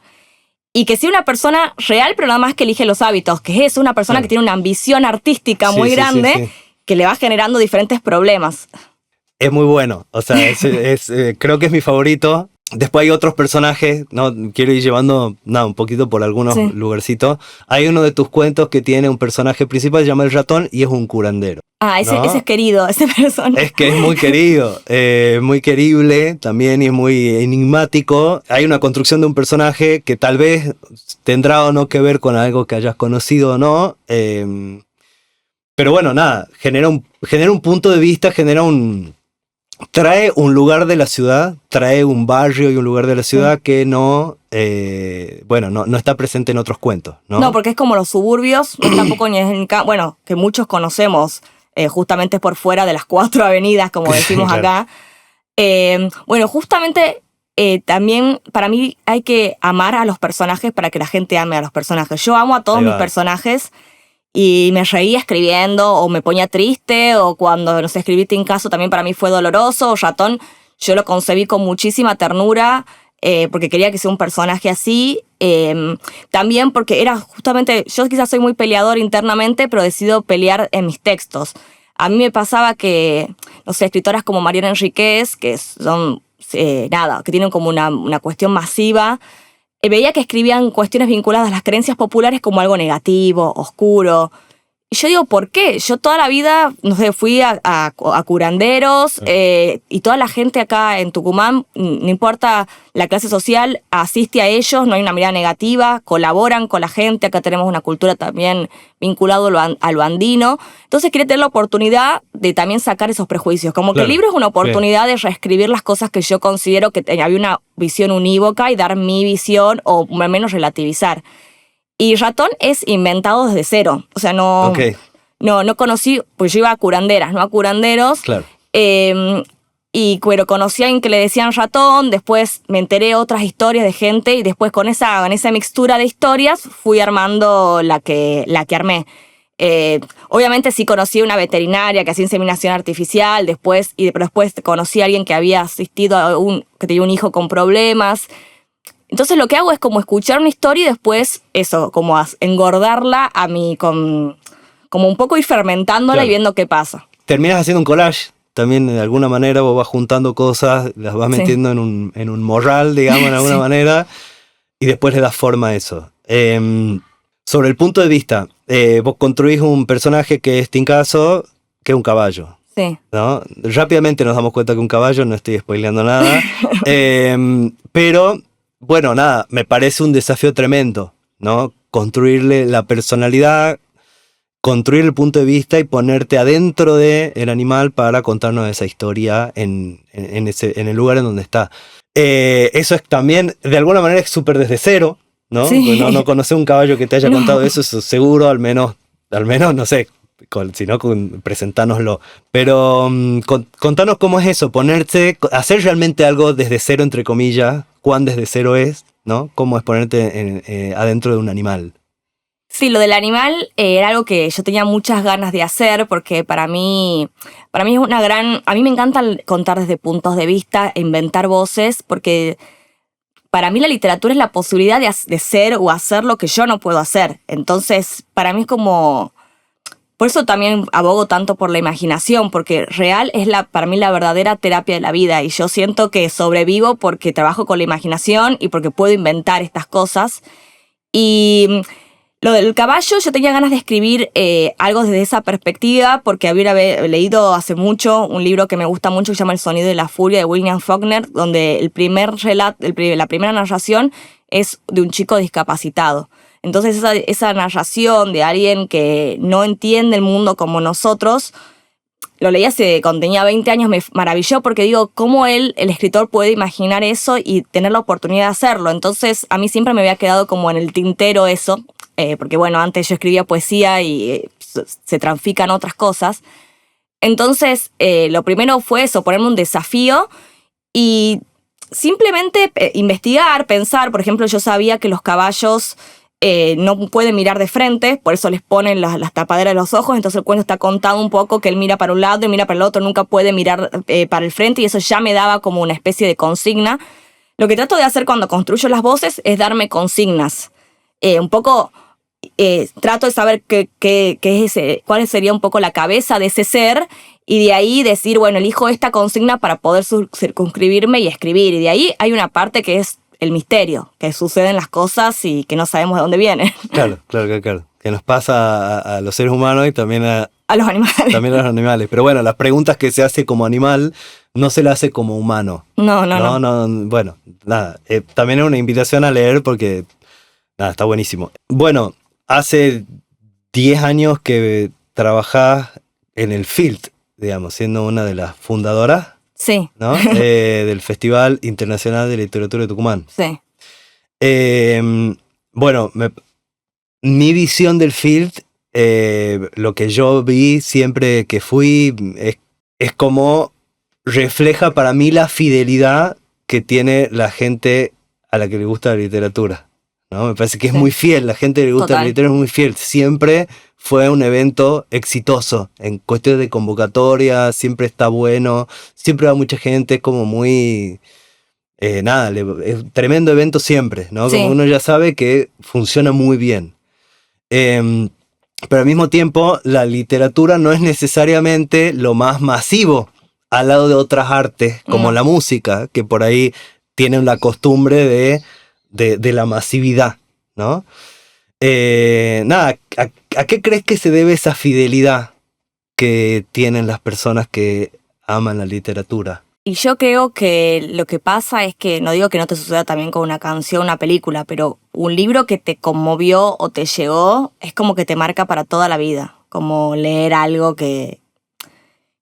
y que sea una persona real, pero nada más que elige los hábitos, que es una persona que tiene una ambición artística muy grande, que le va generando diferentes problemas. Es muy bueno, o sea, creo que es mi favorito. Después hay otros personajes, no quiero ir llevando un poquito por algunos lugarcitos. Hay uno de tus cuentos que tiene un personaje principal, se llama El Ratón, y es un curandero. Ah, ese es querido, ese personaje. Es que es muy querido, muy querible también, y es muy enigmático. Hay una construcción de un personaje que tal vez tendrá o no que ver con algo que hayas conocido o no. Pero bueno, nada, genera un punto de vista, trae un lugar de la ciudad, trae un barrio y un lugar de la ciudad que no está presente en otros cuentos, ¿no? No, porque es como los suburbios, tampoco bueno, que muchos conocemos, justamente por fuera de las 4 avenidas, como decimos acá. Bueno, justamente también para mí hay que amar a los personajes para que la gente ame a los personajes. Yo amo a todos mis personajes, y me reía escribiendo, o me ponía triste, o cuando, no sé, escribí Tincazo también para mí fue doloroso, o Ratón, yo lo concebí con muchísima ternura, porque quería que sea un personaje así, también porque era justamente, yo quizás soy muy peleador internamente, pero decido pelear en mis textos. A mí me pasaba que, no sé, escritoras como Mariana Enríquez, que son, que tienen como una cuestión masiva, veía que escribían cuestiones vinculadas a las creencias populares como algo negativo, oscuro. Y yo digo, ¿por qué? Yo toda la vida, no sé, fui a curanderos, y toda la gente acá en Tucumán, no importa la clase social, asiste a ellos, no hay una mirada negativa, colaboran con la gente, acá tenemos una cultura también vinculada a lo andino. Entonces quería tener la oportunidad de también sacar esos prejuicios, como que el libro es una oportunidad de reescribir las cosas que yo considero que había una visión unívoca, y dar mi visión, o al menos relativizar. Y Ratón es inventado desde cero. O sea, no conocí, pues yo iba a curanderas, no a curanderos. Claro. Pero conocí a alguien que le decían Ratón, después me enteré otras historias de gente, y después con esa mixtura de historias fui armando la que armé. Obviamente sí conocí a una veterinaria que hacía inseminación artificial, pero después conocí a alguien que había asistido que tenía un hijo con problemas. Entonces lo que hago es como escuchar una historia y después eso, como engordarla a mí, como un poco ir fermentándola y viendo qué pasa. Terminas haciendo un collage también de alguna manera vos vas juntando cosas, las vas metiendo en un morral, digamos, de alguna manera, y después le das forma a eso. Sobre el punto de vista, vos construís un personaje que es Tincazo, que es un caballo. Sí. ¿No? Rápidamente nos damos cuenta que un caballo, no estoy spoileando nada, pero bueno, nada, me parece un desafío tremendo, ¿no? Construirle la personalidad, construir el punto de vista y ponerte adentro del animal para contarnos esa historia en el lugar en donde está. Eso es también, de alguna manera, es súper desde cero, ¿no? Sí. No conocer un caballo que te haya contado eso, eso seguro, al menos, no sé, si no, presentárnoslo. Pero contanos cómo es eso, hacer realmente algo desde cero, entre comillas, cuán desde cero es, ¿no? Cómo es ponerte adentro de un animal. Sí, lo del animal era algo que yo tenía muchas ganas de hacer porque para mí es una gran... A mí me encanta contar desde puntos de vista e inventar voces porque para mí la literatura es la posibilidad de ser o hacer lo que yo no puedo hacer. Entonces, para mí es como... Por eso también abogo tanto por la imaginación, porque real es para mí la verdadera terapia de la vida y yo siento que sobrevivo porque trabajo con la imaginación y porque puedo inventar estas cosas. Y lo del caballo, yo tenía ganas de escribir algo desde esa perspectiva porque había leído hace mucho un libro que me gusta mucho que se llama El sonido de la furia de William Faulkner, donde el primer relato, la primera narración es de un chico discapacitado. Entonces esa narración de alguien que no entiende el mundo como nosotros, lo leí cuando tenía 20 años, me maravilló porque digo, ¿cómo el escritor puede imaginar eso y tener la oportunidad de hacerlo? Entonces a mí siempre me había quedado como en el tintero eso, porque bueno, antes yo escribía poesía y se transfican otras cosas. Entonces lo primero fue eso, ponerme un desafío y simplemente investigar, pensar. Por ejemplo, yo sabía que los caballos no pueden mirar de frente, por eso les ponen las tapaderas de los ojos, entonces el cuento está contado un poco que él mira para un lado y mira para el otro, nunca puede mirar para el frente y eso ya me daba como una especie de consigna. Lo que trato de hacer cuando construyo las voces es darme consignas. Un poco trato de saber cuál sería un poco la cabeza de ese ser y de ahí decir, bueno, elijo esta consigna para poder circunscribirme y escribir. Y de ahí hay una parte que es el misterio, que suceden las cosas y que no sabemos de dónde vienen. Claro. Que nos pasa a los seres humanos y también a los animales. También a los animales. Pero bueno, las preguntas que se hace como animal no se las hace como humano. No. Bueno, nada. También es una invitación a leer porque, nada, está buenísimo. Bueno, hace 10 años que trabajás en el Field, digamos, siendo una de las fundadoras. Sí. ¿No? Del Festival Internacional de Literatura de Tucumán. Sí. Bueno, mi visión del Field, lo que yo vi siempre que fui, es como refleja para mí la fidelidad que tiene la gente a la que le gusta la literatura, ¿no? Me parece que es muy fiel, la gente que le gusta la literatura es muy fiel. Siempre fue un evento exitoso en cuestiones de convocatoria, siempre está bueno, siempre va mucha gente, como muy... es un tremendo evento siempre, ¿no? Sí. Como uno ya sabe que funciona muy bien. Pero al mismo tiempo, la literatura no es necesariamente lo más masivo al lado de otras artes, como la música, que por ahí tienen la costumbre de la masividad, ¿no? ¿A qué crees que se debe esa fidelidad que tienen las personas que aman la literatura? Y yo creo que lo que pasa es que, no digo que no te suceda también con una canción, una película, pero un libro que te conmovió o te llegó es como que te marca para toda la vida, como leer algo que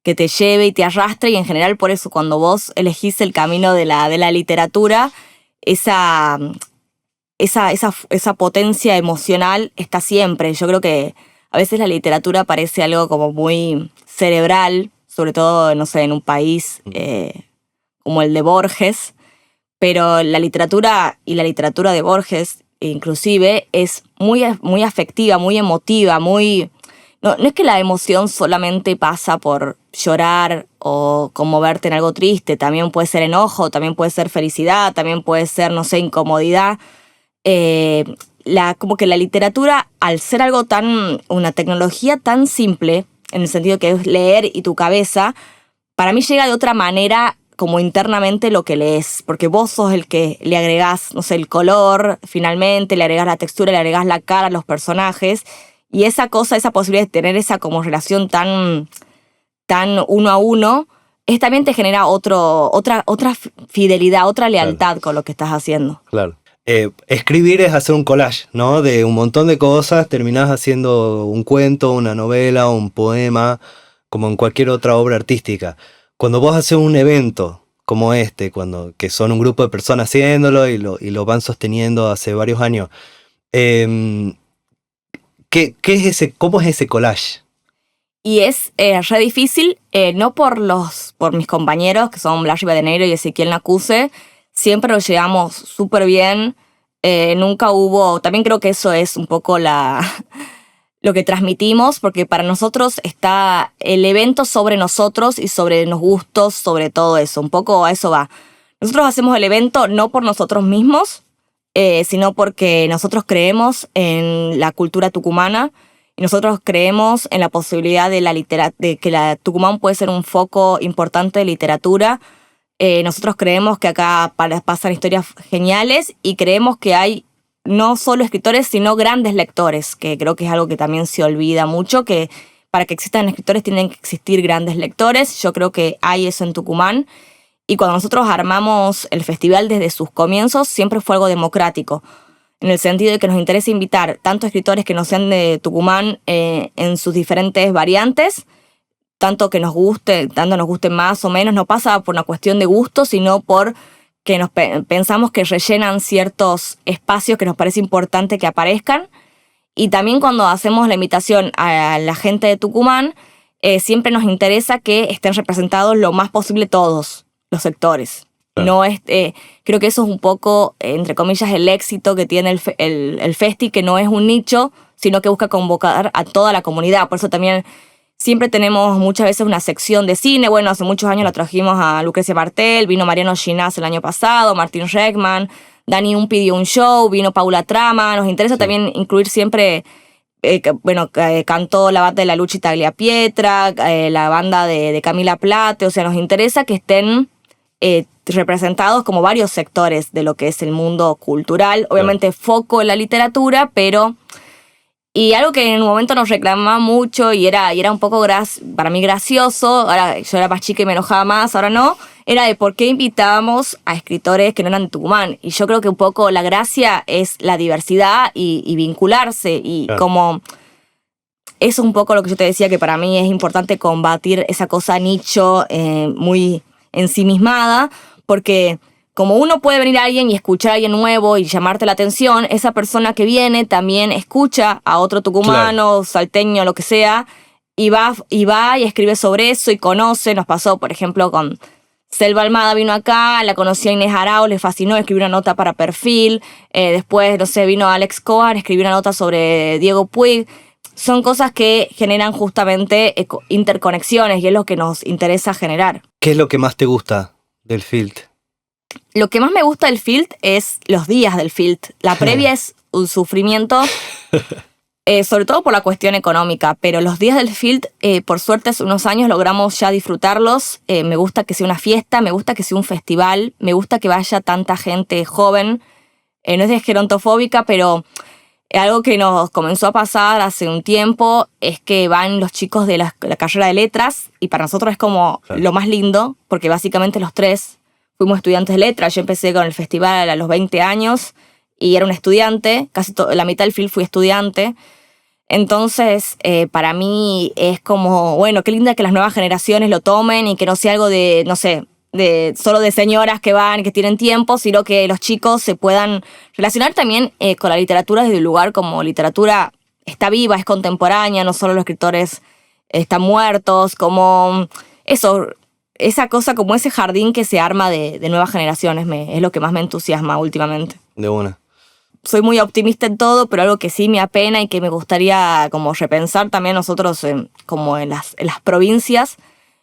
te lleve y te arrastre, y en general por eso cuando vos elegís el camino de la literatura, esa potencia emocional está siempre. Yo creo que a veces la literatura parece algo como muy cerebral, sobre todo, no sé, en un país como el de Borges, pero la literatura de Borges inclusive es muy, muy afectiva, muy emotiva, muy... No es que la emoción solamente pasa por llorar o conmoverte en algo triste, también puede ser enojo, también puede ser felicidad, también puede ser, no sé, incomodidad. Como que la literatura, al ser una tecnología tan simple, en el sentido que es leer y tu cabeza, para mí llega de otra manera como internamente lo que lees, porque vos sos el que le agregás, no sé, el color, finalmente, le agregás la textura, le agregás la cara a los personajes, y esa posibilidad de tener esa como relación tan uno a uno, también te genera otra fidelidad, otra lealtad con lo que estás haciendo. Claro. Escribir es hacer un collage, ¿no? De un montón de cosas, terminás haciendo un cuento, una novela, un poema, como en cualquier otra obra artística. Cuando vos haces un evento como que son un grupo de personas haciéndolo y lo van sosteniendo hace varios años, ¿qué es cómo es ese collage? Y es re difícil, no por mis compañeros, que son Blas Rivadeneiro y Ezequiel Nacuse, siempre lo llevamos súper bien, nunca hubo, también creo que eso es un poco lo que transmitimos, porque para nosotros está el evento sobre nosotros y sobre los gustos, sobre todo eso, un poco a eso va. Nosotros hacemos el evento no por nosotros mismos, sino porque nosotros creemos en la cultura tucumana y nosotros creemos en la posibilidad de que la Tucumán puede ser un foco importante de literatura. Nosotros creemos que acá pasan historias geniales y creemos que hay no solo escritores, sino grandes lectores, que creo que es algo que también se olvida mucho, que para que existan escritores tienen que existir grandes lectores. Yo creo que hay eso en Tucumán. Y cuando nosotros armamos el festival desde sus comienzos, siempre fue algo democrático, en el sentido de que nos interesa invitar tanto escritores que no sean de Tucumán en sus diferentes variantes, tanto nos guste más o menos, no pasa por una cuestión de gusto, sino por que pensamos que rellenan ciertos espacios que nos parece importante que aparezcan. Y también cuando hacemos la invitación a la gente de Tucumán, siempre nos interesa que estén representados lo más posible todos los sectores. No creo que eso es un poco, entre comillas, el éxito que tiene el festi, que no es un nicho, sino que busca convocar a toda la comunidad. Por eso también siempre tenemos muchas veces una sección de cine. Bueno, hace muchos años la trajimos a Lucrecia Martel, vino Mariano Ginás el año pasado, Martín Reckman, Dani Un pidió un show, vino Paula Trama. Nos interesa también incluir siempre, cantó la banda de la Luchi Tagliapietra, la banda de Camila Plate. O sea, nos interesa que estén representados como varios sectores de lo que es el mundo cultural. Obviamente foco en la literatura, pero... Y algo que en un momento nos reclamaba mucho y era un poco para mí gracioso, ahora yo era más chica y me enojaba más, ahora no, era de por qué invitábamos a escritores que no eran de Tucumán. Y yo creo que un poco la gracia es la diversidad y vincularse, y como eso es un poco lo que yo te decía, que para mí es importante combatir esa cosa nicho muy ensimismada, porque... Como uno puede venir a alguien y escuchar a alguien nuevo y llamarte la atención, esa persona que viene también escucha a otro tucumano, salteño, lo que sea, y va y escribe sobre eso y conoce. Nos pasó, por ejemplo, con Selva Almada, vino acá, la conocí a Inés Arao, le fascinó, escribió una nota para Perfil. Después, no sé, vino Alex Cohen, escribió una nota sobre Diego Puig. Son cosas que generan justamente interconexiones y es lo que nos interesa generar. ¿Qué es lo que más te gusta del Filt? Lo que más me gusta del Filt es los días del Filt. La previa es un sufrimiento, sobre todo por la cuestión económica, pero los días del Filt, por suerte hace unos años logramos ya disfrutarlos. Me gusta que sea una fiesta, me gusta que sea un festival, me gusta que vaya tanta gente joven. No es de gerontofóbica, pero algo que nos comenzó a pasar hace un tiempo es que van los chicos de la carrera de letras, y para nosotros es como lo más lindo, porque básicamente los tres fuimos estudiantes de letras. Yo empecé con el festival a los 20 años y era un estudiante, casi la mitad del film fui estudiante. Entonces, para mí es como, bueno, qué linda que las nuevas generaciones lo tomen y que no sea algo de, no sé, solo de señoras que van, que tienen tiempo, sino que los chicos se puedan relacionar también con la literatura desde un lugar como literatura está viva, es contemporánea, no solo los escritores están muertos, como eso... Esa cosa, como ese jardín que se arma de nuevas generaciones, es lo que más me entusiasma últimamente. De una. Soy muy optimista en todo, pero algo que sí me apena y que me gustaría como repensar también nosotros como en las provincias,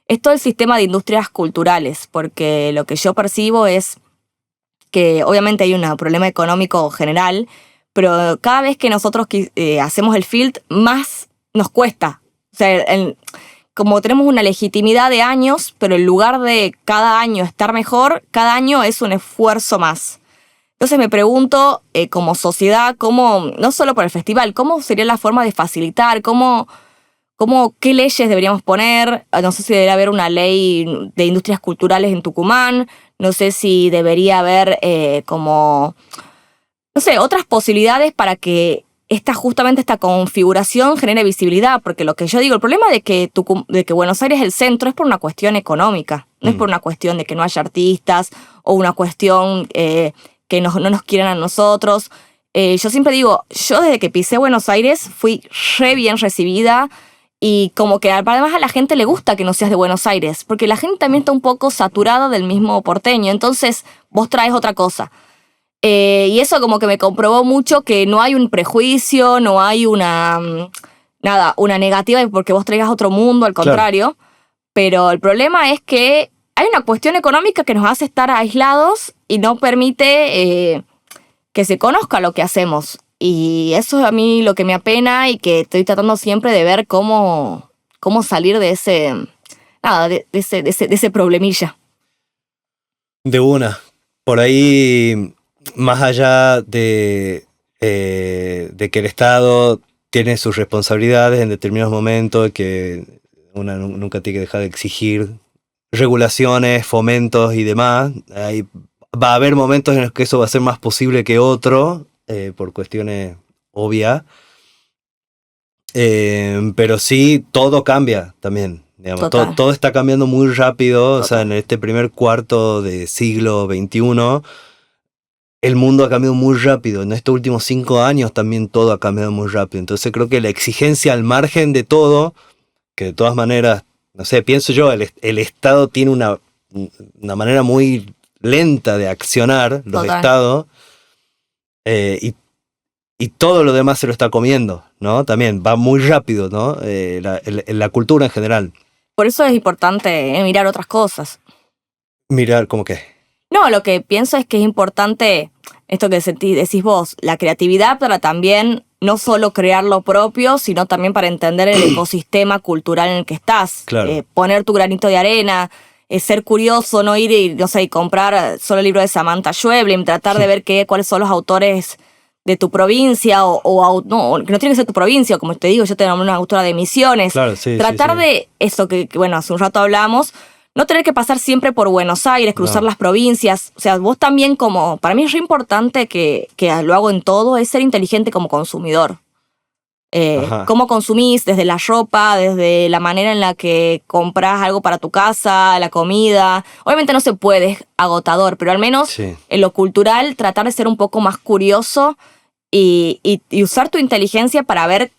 es todo el sistema de industrias culturales, porque lo que yo percibo es que obviamente hay un problema económico general, pero cada vez que nosotros hacemos el Filt, más nos cuesta. O sea, como tenemos una legitimidad de años, pero en lugar de cada año estar mejor, cada año es un esfuerzo más. Entonces me pregunto, como sociedad, cómo, no solo por el festival, cómo sería la forma de facilitar, qué leyes deberíamos poner. No sé si debería haber una ley de industrias culturales en Tucumán, no sé si debería haber otras posibilidades para que justamente esta configuración genere visibilidad, porque lo que yo digo, el problema de que Buenos Aires es el centro es por una cuestión económica, no es por una cuestión de que no haya artistas o una cuestión que no nos quieran a nosotros. Yo siempre digo, yo desde que pisé Buenos Aires fui re bien recibida y como que además a la gente le gusta que no seas de Buenos Aires, porque la gente también está un poco saturada del mismo porteño, entonces vos traes otra cosa. Y eso como que me comprobó mucho que no hay un prejuicio, no hay una negativa porque vos traigas otro mundo, al contrario. Claro. Pero el problema es que hay una cuestión económica que nos hace estar aislados y no permite que se conozca lo que hacemos. Y eso es a mí lo que me apena y que estoy tratando siempre de ver cómo salir de ese problemilla. De una. Por ahí, más allá de que el Estado tiene sus responsabilidades en determinados momentos, que uno nunca tiene que dejar de exigir regulaciones, fomentos y demás, ahí va a haber momentos en los que eso va a ser más posible que otro, por cuestiones obvias, pero sí, todo cambia también. Digamos, todo está cambiando muy rápido. O sea, en este primer cuarto de siglo XXI, el mundo ha cambiado muy rápido. En estos últimos 5 años también todo ha cambiado muy rápido. Entonces creo que la exigencia al margen de todo, que de todas maneras, no sé, pienso yo, el Estado tiene una manera muy lenta de accionar, los Estados, y todo lo demás se lo está comiendo, ¿no? También va muy rápido, ¿no? La cultura en general. Por eso es importante mirar otras cosas. ¿Mirar cómo qué? No, lo que pienso es que es importante esto que decís vos, la creatividad para también no solo crear lo propio, sino también para entender el ecosistema cultural en el que estás. Claro. Poner tu granito de arena, ser curioso, no ir y comprar solo el libro de Samantha Schweblin, tratar de ver cuáles son los autores de tu provincia no, que no tiene que ser tu provincia, como te digo, yo tengo una autora de Misiones. Claro, sí, tratar de eso que hace un rato hablamos, no tener que pasar siempre por Buenos Aires, cruzar las provincias. O sea, vos también para mí es re importante que lo hago en todo, es ser inteligente como consumidor. Cómo consumís, desde la ropa, desde la manera en la que compras algo para tu casa, la comida. Obviamente no se puede, es agotador, pero al menos en lo cultural tratar de ser un poco más curioso y usar tu inteligencia para ver,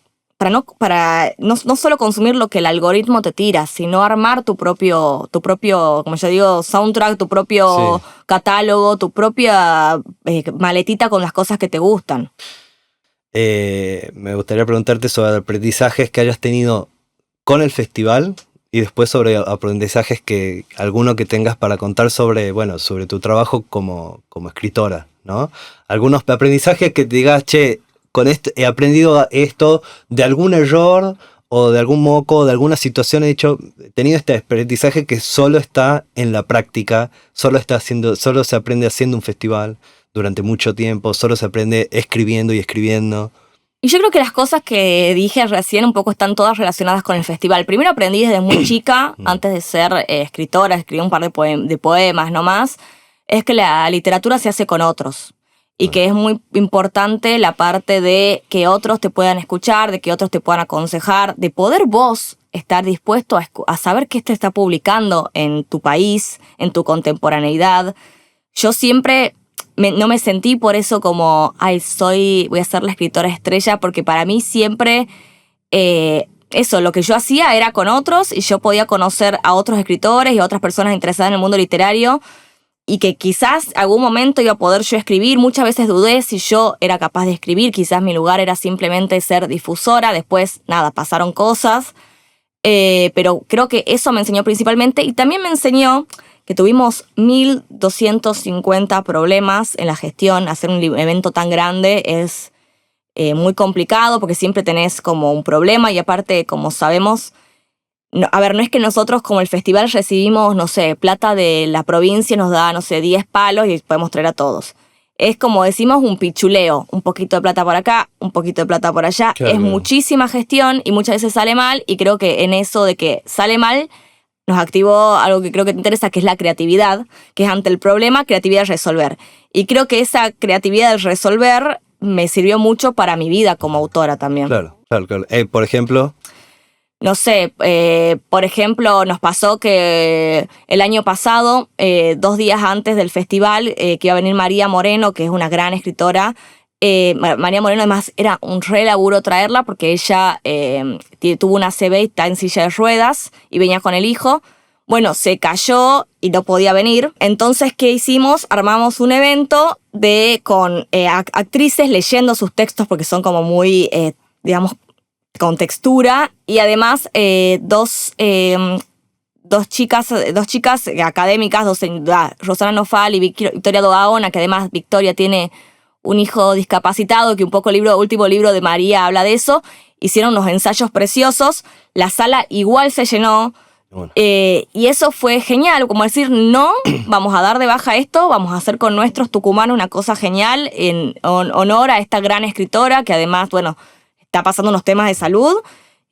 para no solo consumir lo que el algoritmo te tira, sino armar tu propio, como yo digo, soundtrack, tu propio catálogo, tu propia maletita con las cosas que te gustan. Me gustaría preguntarte sobre aprendizajes que hayas tenido con el festival y después sobre aprendizajes alguno que tengas para contar sobre tu trabajo como escritora, ¿no? Algunos aprendizajes que te digas, che, con esto he aprendido esto de algún error o de algún moco, de alguna situación, he tenido este aprendizaje que solo está en la práctica, solo se aprende haciendo un festival durante mucho tiempo, solo se aprende escribiendo y escribiendo. Y yo creo que las cosas que dije recién un poco están todas relacionadas con el festival. Primero aprendí desde muy chica, antes de ser escritora, escribí un par de poemas nomás, es que la literatura se hace con otros. Y que es muy importante la parte de que otros te puedan escuchar, de que otros te puedan aconsejar, de poder vos estar dispuesto a saber qué te está publicando en tu país, en tu contemporaneidad. Yo siempre no me sentí por eso como, voy a ser la escritora estrella, porque para mí siempre lo que yo hacía era con otros y yo podía conocer a otros escritores y a otras personas interesadas en el mundo literario y que quizás algún momento iba a poder yo escribir. Muchas veces dudé si yo era capaz de escribir, quizás mi lugar era simplemente ser difusora, después, pasaron cosas, pero creo que eso me enseñó principalmente y también me enseñó que tuvimos 1.250 problemas en la gestión. Hacer un evento tan grande es muy complicado porque siempre tenés como un problema y aparte, como sabemos, No, a ver, no es que nosotros como el festival recibimos, no sé, plata de la provincia, nos da, no sé, 10 palos y podemos traer a todos. Es como decimos un pichuleo, un poquito de plata por acá, un poquito de plata por allá. Claro. Es muchísima gestión y muchas veces sale mal, y creo que en eso de que sale mal nos activó algo que creo que te interesa, que es la creatividad, que es ante el problema, creatividad de resolver. Y creo que esa creatividad de resolver me sirvió mucho para mi vida como autora también. Claro. Por ejemplo... No sé, por ejemplo, nos pasó que el año pasado, 2 días antes del festival, que iba a venir María Moreno, que es una gran escritora. María Moreno, además, era un re laburo traerla porque ella tuvo una ACV y está en silla de ruedas y venía con el hijo. Bueno, se cayó y no podía venir. Entonces, ¿qué hicimos? Armamos un evento con actrices leyendo sus textos porque son como muy, digamos, con textura, y además dos chicas académicas, Rosana Nofal y Victoria Doaona, que además Victoria tiene un hijo discapacitado, que un poco el último libro de María habla de eso. Hicieron unos ensayos preciosos, la sala igual se llenó. Bueno. Y eso fue genial, como decir, no, vamos a dar de baja esto, vamos a hacer con nuestros tucumanos una cosa genial en honor a esta gran escritora, que además, bueno, está pasando unos temas de salud,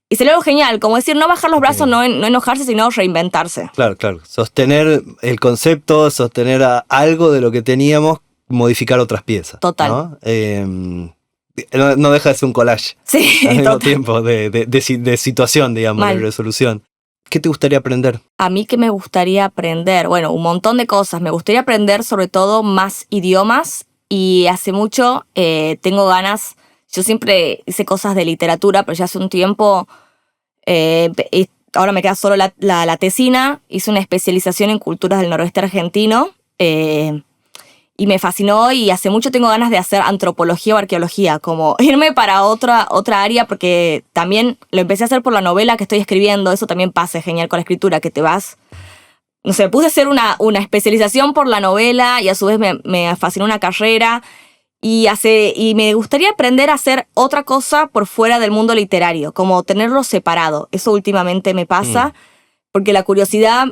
y se lo genial, como decir, no bajar los brazos, no enojarse, sino reinventarse. Claro. Sostener el concepto, sostener algo de lo que teníamos, modificar otras piezas. Total. ¿No? No deja de ser un collage. Sí, al mismo total. tiempo de situación, digamos, de resolución. ¿Qué te gustaría aprender? A mí, ¿qué me gustaría aprender? Bueno, un montón de cosas. Me gustaría aprender sobre todo más idiomas, y hace mucho tengo ganas. Yo siempre hice cosas de literatura, pero ya hace un tiempo, ahora me queda solo la tesina. Hice una especialización en culturas del noroeste argentino, y me fascinó, y hace mucho tengo ganas de hacer antropología o arqueología, como irme para otra área, porque también lo empecé a hacer por la novela que estoy escribiendo. Eso también pasa genial con la escritura, que te vas... No sé, puse a hacer una especialización por la novela, y a su vez me fascinó una carrera. Y me gustaría aprender a hacer otra cosa por fuera del mundo literario, como tenerlo separado. Eso últimamente me pasa, porque la curiosidad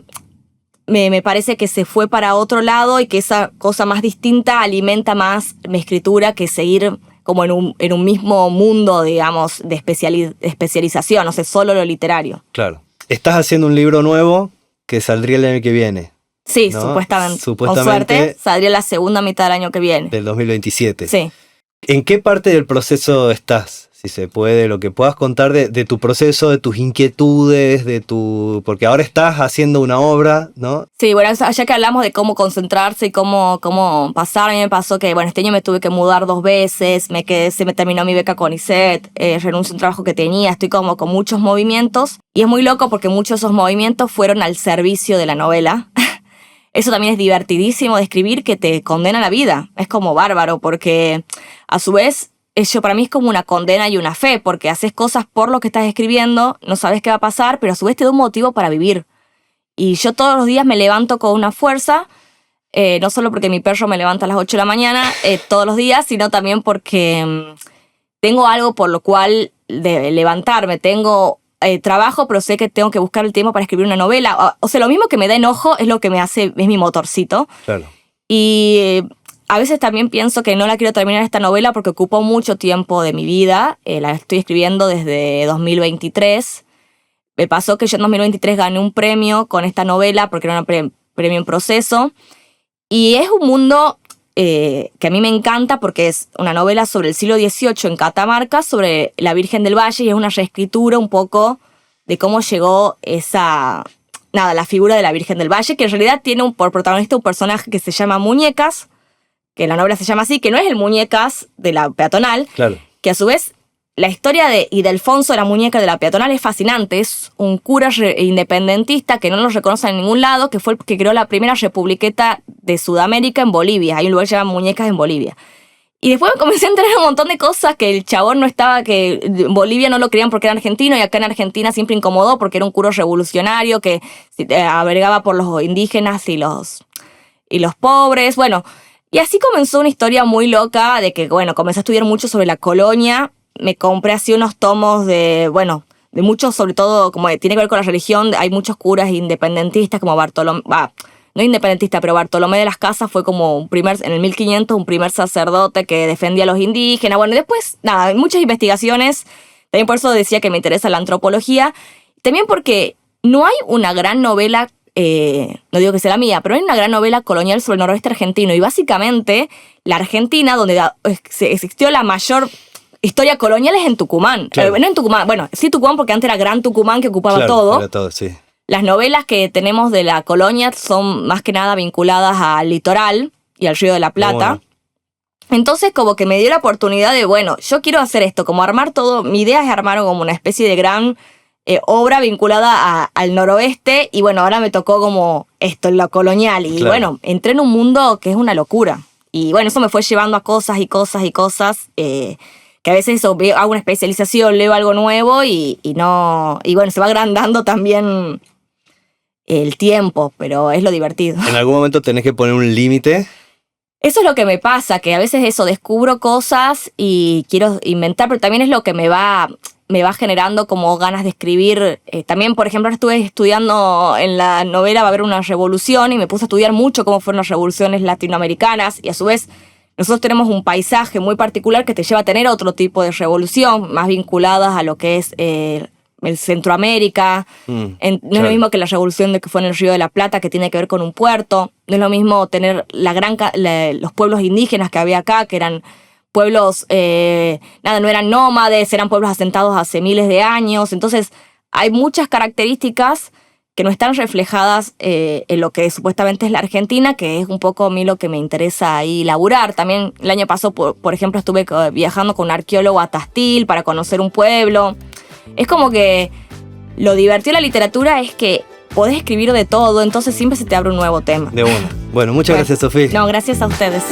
me parece que se fue para otro lado, y que esa cosa más distinta alimenta más mi escritura que seguir como en un mismo mundo, digamos, de especialización, no sé, solo lo literario. Claro. Estás haciendo un libro nuevo que saldría el año que viene. Sí, ¿no? supuestamente. Con suerte, saldría la segunda mitad del año que viene. Del 2027. Sí. ¿En qué parte del proceso estás? Si se puede, lo que puedas contar de tu proceso, de tus inquietudes, porque ahora estás haciendo una obra, ¿no? Sí, bueno, ya que hablamos de cómo concentrarse y cómo pasar, a mí me pasó que, bueno, este año me tuve que mudar 2 veces, se me terminó mi beca CONICET, renuncié a un trabajo que tenía, estoy como con muchos movimientos, y es muy loco porque muchos de esos movimientos fueron al servicio de la novela. Eso también es divertidísimo de escribir, que te condena la vida. Es como bárbaro, porque a su vez, eso para mí es como una condena y una fe, porque haces cosas por lo que estás escribiendo, no sabes qué va a pasar, pero a su vez te da un motivo para vivir. Y yo todos los días me levanto con una fuerza, no solo porque mi perro me levanta a las 8 de la mañana todos los días, sino también porque tengo algo por lo cual de levantarme. Tengo trabajo, pero sé que tengo que buscar el tiempo para escribir una novela. O sea, lo mismo que me da enojo es lo que me hace, es mi motorcito. Claro. Y a veces también pienso que no la quiero terminar esta novela porque ocupó mucho tiempo de mi vida. La estoy escribiendo desde 2023. Me pasó que yo en 2023 gané un premio con esta novela porque era un premio en proceso. Y es un mundo que a mí me encanta porque es una novela sobre el siglo XVIII en Catamarca, sobre la Virgen del Valle, y es una reescritura un poco de cómo llegó la figura de la Virgen del Valle, que en realidad tiene por protagonista un personaje que se llama Muñecas, que la novela se llama así, que no es el Muñecas de la peatonal, claro, que a su vez la historia de Ildefonso, la muñeca de la peatonal, es fascinante. Es un cura independentista que no lo reconocen en ningún lado, que fue el que creó la primera republiqueta de Sudamérica en Bolivia. Hay un lugar que se llama Muñecas en Bolivia. Y después me comencé a enterar un montón de cosas, que el chabón no estaba, que en Bolivia no lo creían porque era argentino, y acá en Argentina siempre incomodó porque era un cura revolucionario que avergaba por los indígenas y los pobres. Bueno, y así comenzó una historia muy loca de que, bueno, comencé a estudiar mucho sobre la colonia. Me compré así unos tomos de muchos, sobre todo, como tiene que ver con la religión, hay muchos curas independentistas como Bartolomé, no independentista, pero Bartolomé de las Casas fue como en el 1500, un primer sacerdote que defendía a los indígenas. Bueno, y después, nada, muchas investigaciones. También por eso decía que me interesa la antropología. También porque no hay una gran novela, no digo que sea la mía, pero hay una gran novela colonial sobre el noroeste argentino. Y básicamente la Argentina, donde existió la mayor historia colonial, es en Tucumán. Claro. No en Tucumán, bueno, sí Tucumán, porque antes era Gran Tucumán, que ocupaba Claro, todo. era todo, sí. Las novelas que tenemos de la colonia son más que nada vinculadas al litoral y al Río de la Plata. Bueno. Entonces como que me dio la oportunidad de, bueno, yo quiero hacer esto, como armar todo, mi idea es armar como una especie de gran obra vinculada al noroeste, y bueno, ahora me tocó como esto, lo colonial, y Claro. bueno, entré en un mundo que es una locura. Y bueno, eso me fue llevando a cosas y cosas y cosas, que a veces eso, hago una especialización, leo algo nuevo y bueno, se va agrandando también el tiempo, pero es lo divertido. En algún momento tenés que poner un límite. Eso es lo que me pasa, que a veces eso, descubro cosas y quiero inventar, pero también es lo que me va generando como ganas de escribir. También, por ejemplo, estuve estudiando en la novela, va a haber una revolución, y me puse a estudiar mucho cómo fueron las revoluciones latinoamericanas, y a su vez nosotros tenemos un paisaje muy particular que te lleva a tener otro tipo de revolución, más vinculadas a lo que es el Centroamérica. No es lo mismo que la revolución que fue en el Río de la Plata, que tiene que ver con un puerto. No es lo mismo tener los pueblos indígenas que había acá, que eran pueblos, no eran nómades, eran pueblos asentados hace miles de años. Entonces hay muchas características que no están reflejadas en lo que supuestamente es la Argentina, que es un poco a mí lo que me interesa ahí laburar. También el año pasado, por ejemplo, estuve viajando con un arqueólogo a Tastil para conocer un pueblo. Es como que lo divertido de la literatura es que podés escribir de todo, entonces siempre se te abre un nuevo tema. De una. Bueno, muchas gracias, Sofía. No, gracias a ustedes.